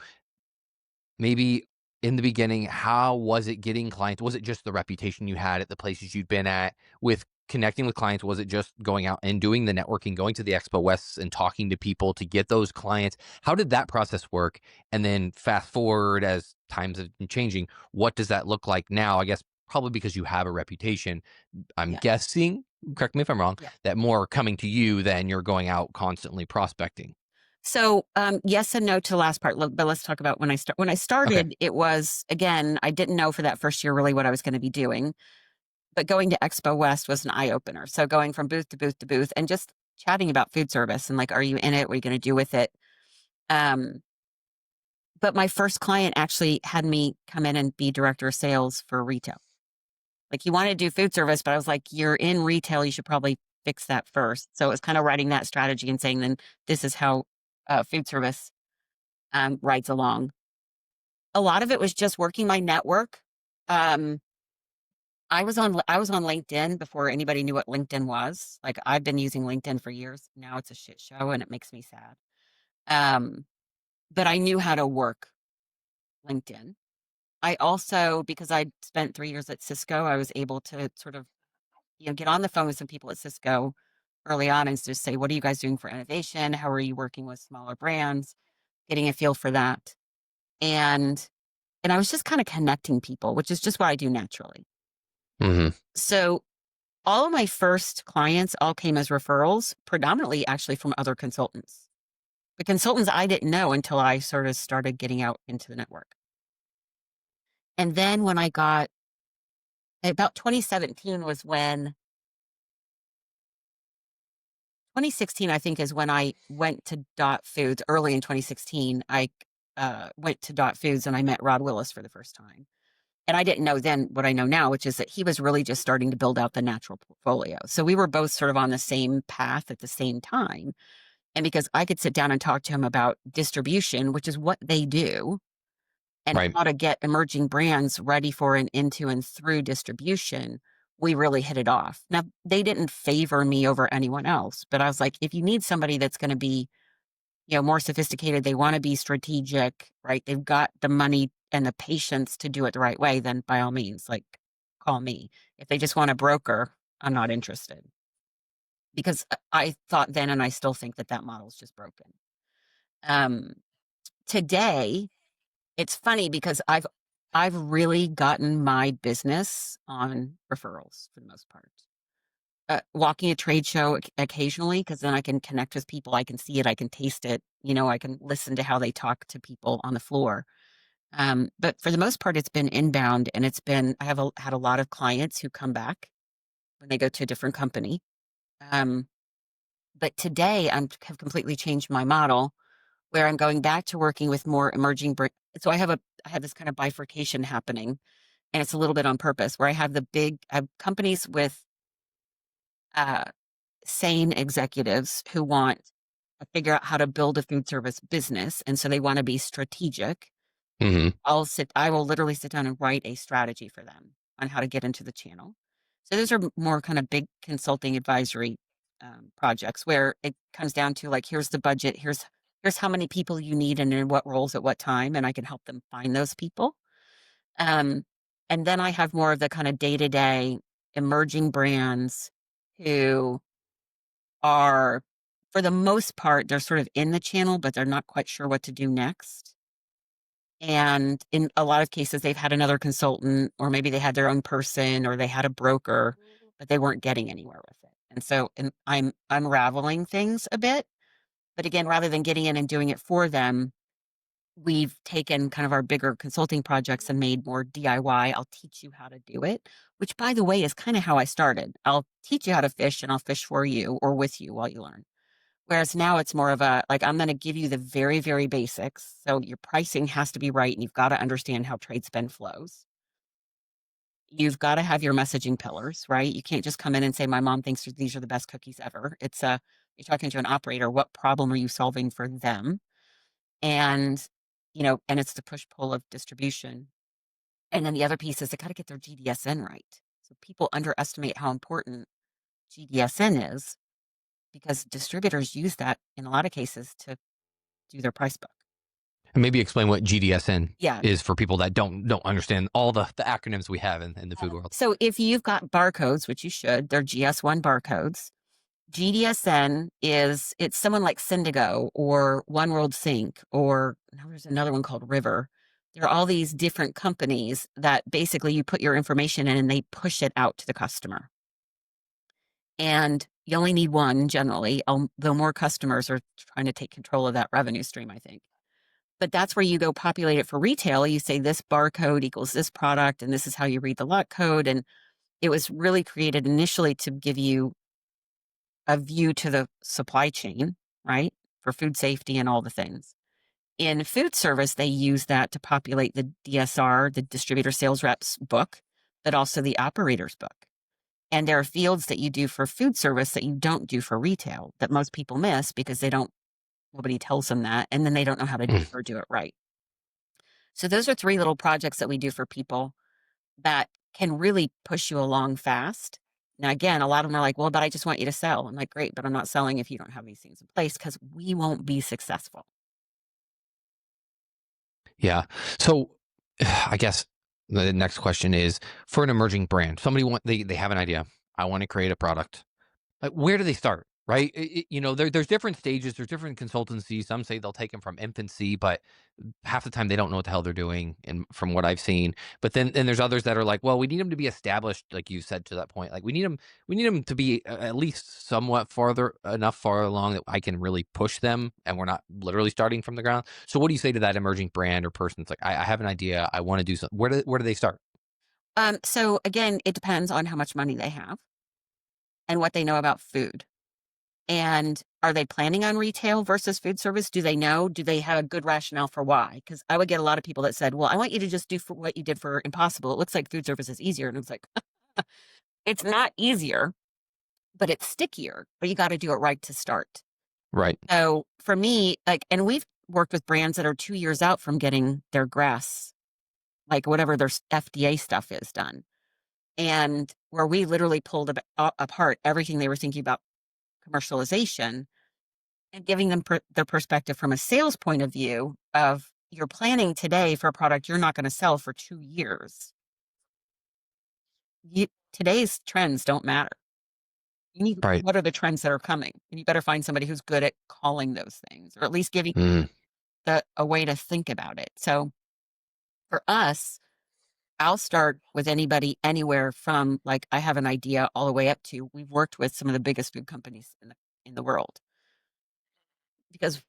maybe in the beginning, how was it getting clients? Was it just the reputation you had at the places you'd been at with connecting with clients? Was it just going out and doing the networking, going to the Expo Wests and talking to people to get those clients? How did that process work? And then fast forward as times have been changing, what does that look like now? I guess probably because you have a reputation, I'm Yeah. guessing, correct me if I'm wrong, Yeah. that more are coming to you than you're going out constantly prospecting. So, yes and no to the last part, but let's talk about when I start. When I Okay. started, it was again, I didn't know for that first year really what I was going to be doing. But going to Expo West was an eye opener. So going from booth to booth to booth and just chatting about food service and are you in it? What are you going to do with it? Um, but my first client actually had me come in and be director of sales for retail. He wanted to do food service, but I was like, you're in retail. You should probably fix that first. So it was kind of writing that strategy and saying, then this is how food service rides along. A lot of it was just working my network. Um, I was on LinkedIn before anybody knew what LinkedIn was. I've been using LinkedIn for years. Now it's a shit show and it makes me sad. Um, but I knew how to work LinkedIn. I also, because I'd spent 3 years at Cisco, I was able to sort of, get on the phone with some people at Cisco early on and just say, what are you guys doing for innovation? How are you working with smaller brands? Getting a feel for that. And and I was just kind of connecting people, which is just what I do naturally. Hmm. So all of my first clients all came as referrals, predominantly actually from other consultants. The consultants I didn't know until I sort of started getting out into the network. And then when I got about 2017 was when 2016, I think, is when I went to Dot Foods. Early in 2016, I went to Dot Foods and I met Rod Willis for the first time. And I didn't know then what I know now, which is that he was really just starting to build out the natural portfolio. So we were both sort of on the same path at the same time. And because I could sit down and talk to him about distribution, which is what they do, and Right. how to get emerging brands ready for and into and through distribution, we really hit it off. Now, they didn't favor me over anyone else, but I was like, if you need somebody that's going to be, more sophisticated, they want to be strategic, right? They've got the money and the patience to do it the right way, then by all means, like, call me. If they just want a broker, I'm not interested because I thought then, and I still think that that model is just broken. Um, Today, it's funny because I've really gotten my business on referrals for the most part. Walking a trade show occasionally, because then I can connect with people. I can see it. I can taste it. I can listen to how they talk to people on the floor. But for the most part, it's been inbound, and I have had a lot of clients who come back when they go to a different company. Um, but today, have completely changed my model where I'm going back to working with more emerging. So I have this kind of bifurcation happening, and it's a little bit on purpose. Where I have companies with uh, sane executives who want to figure out how to build a food service business, and so they want to be strategic. Hmm. I will literally sit down and write a strategy for them on how to get into the channel. So those are more kind of big consulting advisory projects where it comes down to like, here's the budget, here's how many people you need and in what roles at what time, and I can help them find those people. Um, and then I have more of the kind of day to day emerging brands who are, for the most part, they're sort of in the channel, but they're not quite sure what to do next. And in a lot of cases, they've had another consultant, or maybe they had their own person, or they had a broker, but they weren't getting anywhere with it. And I'm unraveling things a bit. But again, rather than getting in and doing it for them, we've taken kind of our bigger consulting projects and made more DIY. I'll teach you how to do it, which by the way is kind of how I started. I'll teach you how to fish and I'll fish for you or with you while you learn. Whereas now it's more of a, like, I'm going to give you the very, very basics. So your pricing has to be right, and you've got to understand how trade spend flows. You've got to have your messaging pillars, right? You can't just come in and say, my mom thinks these are the best cookies ever. You're talking to an operator. What problem are you solving for them? And, and it's the push pull of distribution. And then the other piece is they got to get their GDSN right. So people underestimate how important GDSN is because distributors use that in a lot of cases to do their price book. And maybe explain what GDSN Yeah. is for people that don't understand all the acronyms we have in the food world. So if you've got barcodes, which you should, they're GS1 barcodes. GDSN it's someone like Syndigo or One World Sync, or now there's another one called River. There are all these different companies that basically you put your information in and they push it out to the customer. And you only need one generally, though more customers are trying to take control of that revenue stream, I think. But that's where you go populate it for retail. You say this barcode equals this product, and this is how you read the lot code. And it was really created initially to give you a view to the supply chain, right? For food safety and all the things. In food service, they use that to populate the DSR, the distributor sales reps book, but also the operator's book. And there are fields that you do for food service that you don't do for retail that most people miss because nobody tells them that. And then they don't know how to do Mm. it or do it right. So those are three little projects that we do for people that can really push you along fast. Now, again, a lot of them are like, well, but I just want you to sell. I'm like, great, but I'm not selling if you don't have these things in place because we won't be successful. Yeah. So I guess the next question is for an emerging brand, they have an idea. I want to create a product. Like, where do they start? Right? There's different stages. There's different consultancies. Some say they'll take them from infancy, but half the time they don't know what the hell they're doing. And from what I've seen, but then there's others that are like, well, we need them to be established, like you said to that point. Like we need them to be at least somewhat far along that I can really push them, and we're not literally starting from the ground. So, what do you say to that emerging brand or person? It's like, I have an idea. I want to do something. Where do they start? So again, it depends on how much money they have and what they know about food. And are they planning on retail versus food service? Do they know? Do they have a good rationale for why? Because I would get a lot of people that said, well, I want you to just do for what you did for Impossible. It looks like food service is easier. And it's like, it's not easier, but it's stickier, but you got to do it right to start. Right. So for me, like, and we've worked with brands that are 2 years out from getting their grass, like whatever their FDA stuff is done. And where we literally pulled apart everything they were thinking about commercialization and giving them their perspective from a sales point of view of you're planning today for a product you're not going to sell for 2 years. Today's trends don't matter. You need Right. what are the trends that are coming? And you better find somebody who's good at calling those things, or at least giving Mm. a way to think about it. So for us, I'll start with anybody anywhere from like I have an idea all the way up to we've worked with some of the biggest food companies in the world because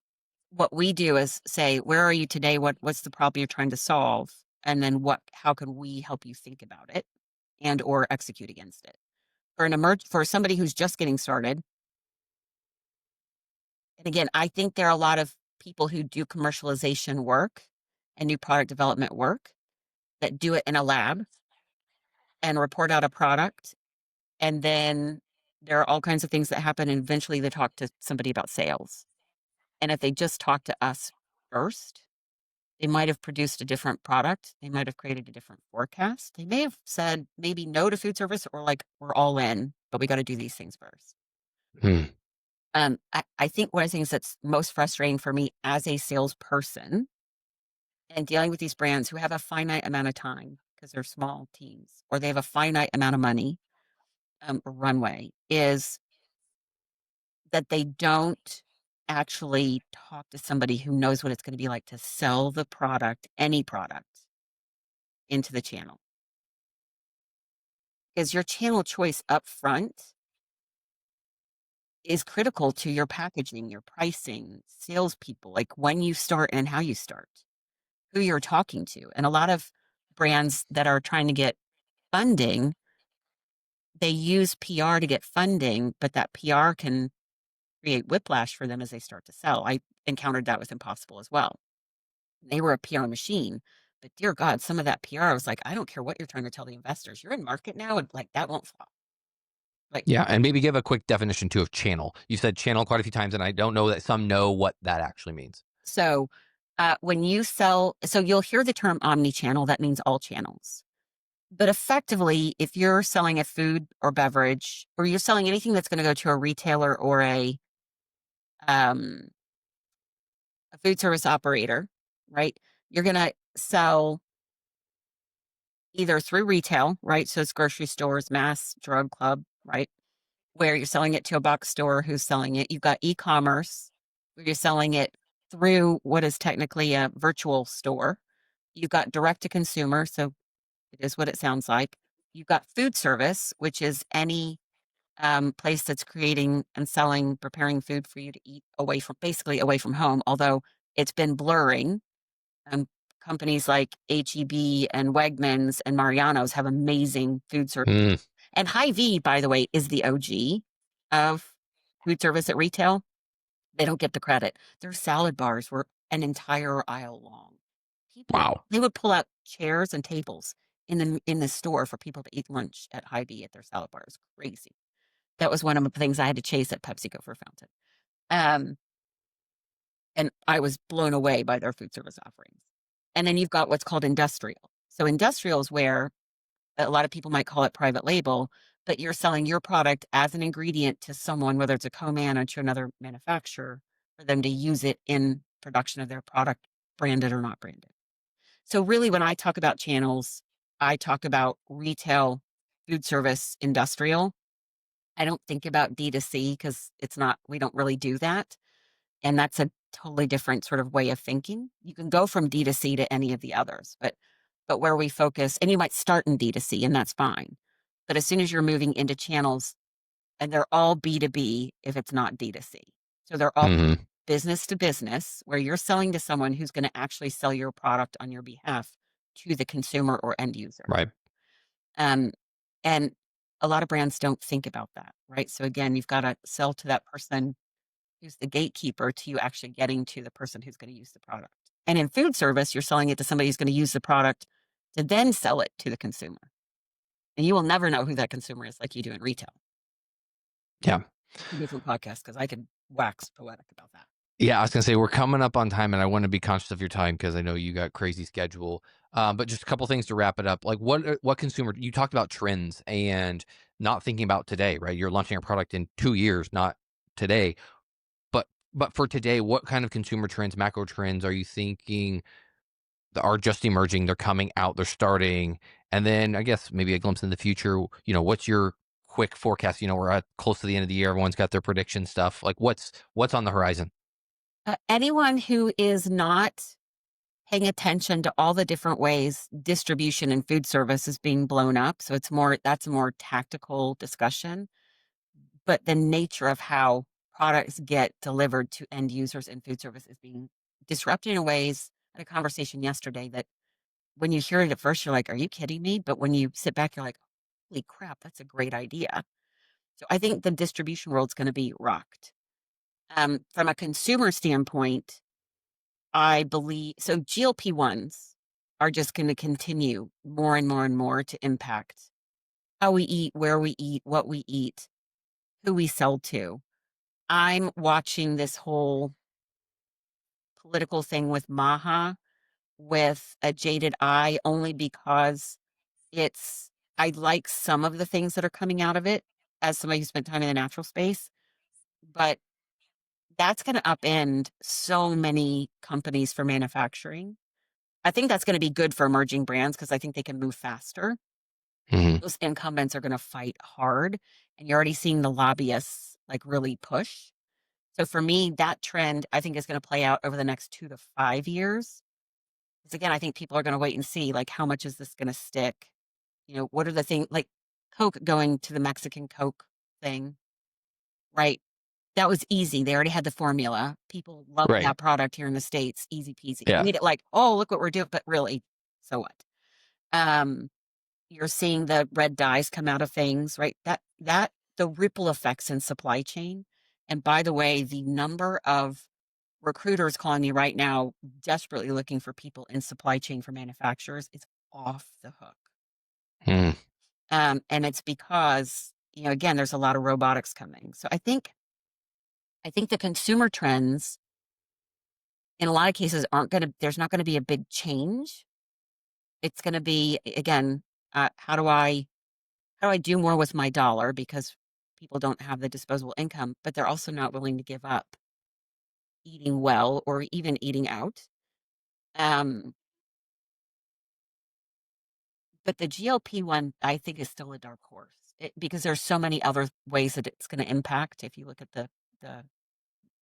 what we do is say, where are you today? What's the problem you're trying to solve? And then how can we help you think about it and or execute against it? For somebody who's just getting started, and again, I think there are a lot of people who do commercialization work and new product development work that do it in a lab and report out a product. And then there are all kinds of things that happen. And eventually they talk to somebody about sales. And if they just talk to us first, they might have produced a different product. They might have created a different forecast. They may have said maybe no to food service or like, we're all in, but we got to do these things first. Mm. I think one of the things that's most frustrating for me as a salesperson and dealing with these brands who have a finite amount of time because they're small teams or they have a finite amount of money runway is that they don't actually talk to somebody who knows what it's going to be like to sell the product, any product, into the channel. Because your channel choice up front is critical to your packaging, your pricing, salespeople, like when you start and how you start, who you're talking to. And a lot of brands that are trying to get funding, they use PR to get funding, but that PR can create whiplash for them as they start to sell. I encountered that with Impossible as well. They were a PR machine, but dear God, some of that PR was like, I don't care what you're trying to tell the investors. You're in market now, and like that won't flop. Like, Yeah, and maybe give a quick definition too of channel. You said channel quite a few times, and I don't know that some know what that actually means. so when you sell, so you'll hear the term omni-channel, that means all channels. But effectively, if you're selling a food or beverage, or you're selling anything that's going to go to a retailer or um, a food service operator, right? You're going to sell either through retail, right? So it's grocery stores, mass, drug club, right? Where you're selling it to a box store who's selling it. You've got e-commerce where you're selling it through what is technically a virtual store. You've got direct to consumer, so it is what it sounds like. You've got food service, which is any place that's creating and selling, preparing food for you to eat basically away from home, although it's been blurring. Um, Companies like HEB and Wegmans and Mariano's have amazing food service. Mm. And Hy-Vee, by the way, is the OG of food service at retail. They don't get the credit. Their salad bars were an entire aisle long. Wow. They would pull out chairs and tables in the store for people to eat lunch at Hy-Vee at their salad bars. Crazy. That was one of the things I had to chase at PepsiCo for Fountain. Um, and I was blown away by their food service offerings. And then you've got what's called industrial. So industrial is where a lot of people might call it private label, but you're selling your product as an ingredient to someone, whether it's a co-man or to another manufacturer, for them to use it in production of their product, branded or not branded. So really, when I talk about channels, I talk about retail, food service, industrial. I don't think about D2C because we don't really do that. And that's a totally different sort of way of thinking. You can go from D2C to any of the others, but where we focus, and you might start in D2C and that's fine. But as soon as you're moving into channels, and they're all B2B if it's not D2C. So they're all Hmm. business to business, where you're selling to someone who's going to actually sell your product on your behalf to the consumer or end user. Right. Um, and a lot of brands don't think about that, right? So again, you've got to sell to that person who's the gatekeeper to you actually getting to the person who's going to use the product. And in food service, you're selling it to somebody who's going to use the product to then sell it to the consumer. And you will never know who that consumer is like you do in retail. Yeah. That's a different podcast because I could wax poetic about that. Yeah, I was gonna say we're coming up on time, and I want to be conscious of your time because I know you got crazy schedule. But just a couple things to wrap it up. Like, what consumer? You talked about trends and not thinking about today, right? You're launching a product in 2 years, not today. But but for today, what kind of consumer trends, macro trends, are you thinking that are just emerging? They're coming out, they're starting, and then I guess maybe a glimpse in the future. What's your quick forecast? We're at close to the end of the year. Everyone's got their prediction stuff. Like, what's on the horizon? Anyone who is not paying attention to all the different ways distribution and food service is being blown up. So that's a more tactical discussion. But the nature of how products get delivered to end users in food service is being disrupted in ways. I had a conversation yesterday that when you hear it at first, you're like, are you kidding me? But when you sit back, you're like, holy crap, that's a great idea. So I think the distribution world's going to be rocked. From a consumer standpoint, I believe so. GLP-1s are just going to continue more and more and more to impact how we eat, where we eat, what we eat, who we sell to. I'm watching this whole political thing with Maha with a jaded eye only because it's, I like some of the things that are coming out of it as somebody who spent time in the natural space, but that's going to upend so many companies for manufacturing. I think that's going to be good for emerging brands because I think they can move faster. Hmm. Those incumbents are going to fight hard, and you're already seeing the lobbyists like really push. So for me, that trend I think is going to play out over the next 2 to 5 years. Because again, I think people are going to wait and see like how much is this going to stick? What are the things like Coke going to the Mexican Coke thing, right? That was easy. They already had the formula. People love Right. that product here in the States. Easy peasy. Yeah. Made it like, oh, look what we're doing. But really, so what? Um, you're seeing the red dyes come out of things, right? That the ripple effects in supply chain. And by the way, the number of recruiters calling me right now, desperately looking for people in supply chain for manufacturers, is off the hook. Mm. And it's because, again, there's a lot of robotics coming. So I think the consumer trends in a lot of cases there's not going to be a big change. It's going to be, again, how do I do more with my dollar because people don't have the disposable income, but they're also not willing to give up eating well or even eating out. Um, but the GLP one, I think, is still a dark horse because there's so many other ways that it's going to impact if you look at the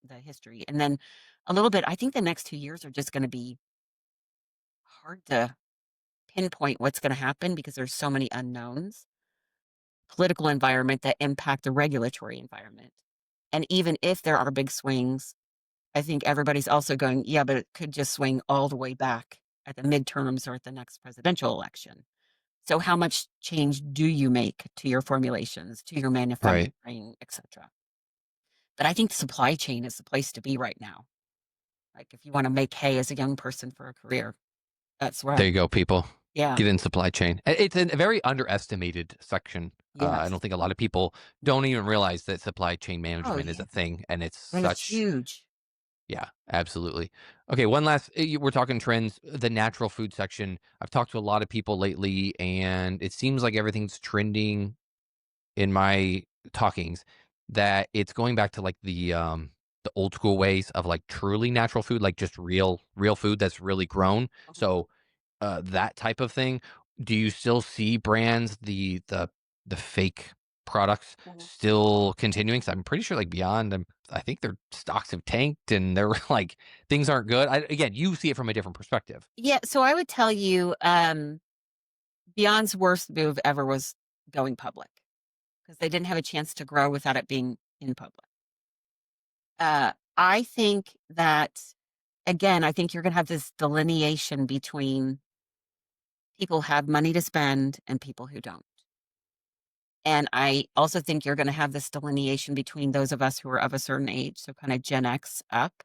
the history. And then a little bit, I think the next 2 years are just going to be hard to pinpoint what's going to happen because there's so many unknowns. Political environment that impact the regulatory environment. And even if there are big swings, I think everybody's also going, yeah, but it could just swing all the way back at the midterms or at the next presidential election. So how much change do you make to your formulations, to your Right. manufacturing, etc.? But I think supply chain is the place to be right now. Like if you want to make hay as a young person for a career, that's where There you go, people. yeah. Get in supply chain. It's a very underestimated section. I Yes. don't think a lot of people don't even realize that supply chain Oh management is yeah. a thing, and it's And it's such. huge. Yeah, absolutely. Okay, one last. We're talking trends. The natural food section. I've talked to a lot of people lately, and it seems like everything's trending in my talkings that it's going back to like the old school ways of like truly natural food, like just real food that's really grown. Mhm. So that type of thing. Do you still see brands, the fake products Mhm. still continuing? 'Cause I'm pretty sure like Beyond, I think their stocks have tanked and they're like things aren't good. Again, you see it from a different perspective. Yeah, so I would tell you, Beyond's worst move ever was going public because they didn't have a chance to grow without it being in public. I think that, again, I think you're going to have this delineation between people who have money to spend and people who don't. And I also think you're going to have this delineation between those of us who are of a certain age, so kind of Gen X up,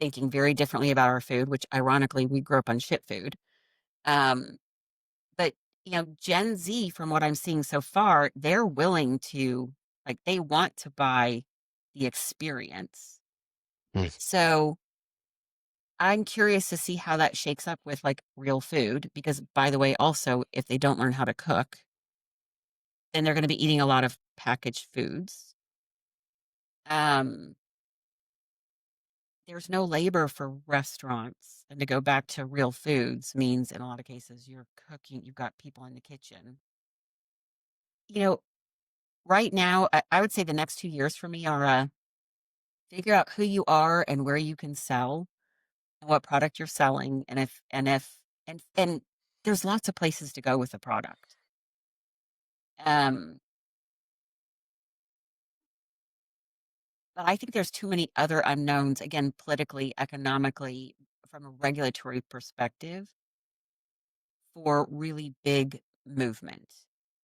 thinking very differently about our food, which ironically we grew up on shit food. Um, but Gen Z, from what I'm seeing so far, they're willing to Like, they want to buy the experience. Mm. So I'm curious to see how that shakes up with like real food because, by the way, also, if they don't learn how to cook, then they're going to be eating a lot of packaged foods. Um, there's no labor for restaurants. And to go back to real foods means in a lot of cases you're cooking, you've got people in the kitchen. You know, right now, I would say the next 2 years for me are figure out who you are and where you can sell and what product you're selling. And there's lots of places to go with the product. Um, but I think there's too many other unknowns, again, politically, economically, from a regulatory perspective for really big movement.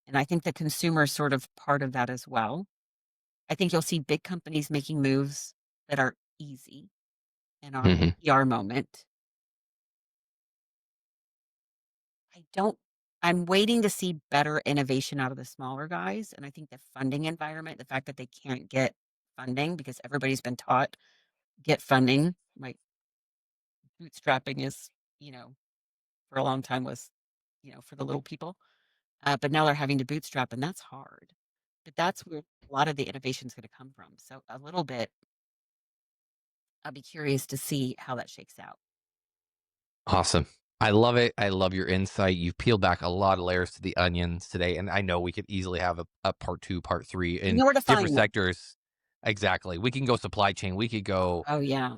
And I think the consumer is sort of part of that as well. I think you'll see big companies making moves that are easy and are Mhm. a PR moment. I don't I'm waiting to see better innovation out of the smaller guys, and I think the funding environment, the fact that they can't get funding because everybody's been taught get funding, like bootstrapping is, you know, for a long time was, for the little people. But now they're having to bootstrap, and that's hard. But that's where a lot of the innovation is going to come from. So a little bit, I'll be curious to see how that shakes out. Awesome. I love it. I love your insight. You've peeled back a lot of layers to the onions today. And I know we could easily have a part two, part three You in know where to different find them. sectors. Exactly. We can go supply chain. We could go, Oh yeah,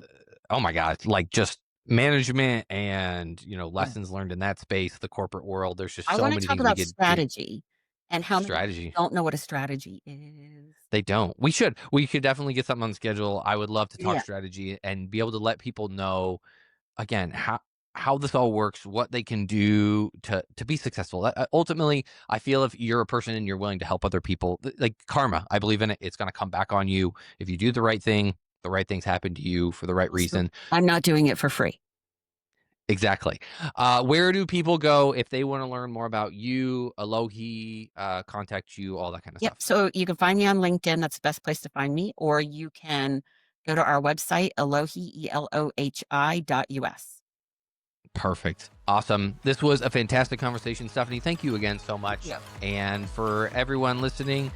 oh my God, like just management and, yeah. lessons learned in that space, the corporate world. There's just I so want to many talk things we about could dig. strategy and how many people Strategy. don't know what a strategy is. They don't. We should. We could definitely get something on the schedule. I would love to talk Yeah. strategy and be able to let people know again how this all works, what they can do to be successful. Ultimately, I feel if you're a person and you're willing to help other people, like karma, I believe in it. It's going to come back on you if you do the right thing. The right things happen to you for the right Also, reason. I'm not doing it for free. Exactly. Where do people go if they want to learn more about you, Alohi, contact you, all that kind of Yep. stuff? So you can find me on LinkedIn. That's the best place to find me. Or you can go to our website, Elohi.us. Perfect. Awesome. This was a fantastic conversation, Stephanie. Thank you again so Thank much. you. And for everyone listening,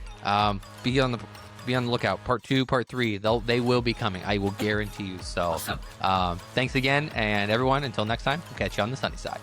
be on the lookout. Part two, part three, they will be coming. I will guarantee you. So Awesome. thanks again. And everyone, until next time, we'll catch you on the sunny side.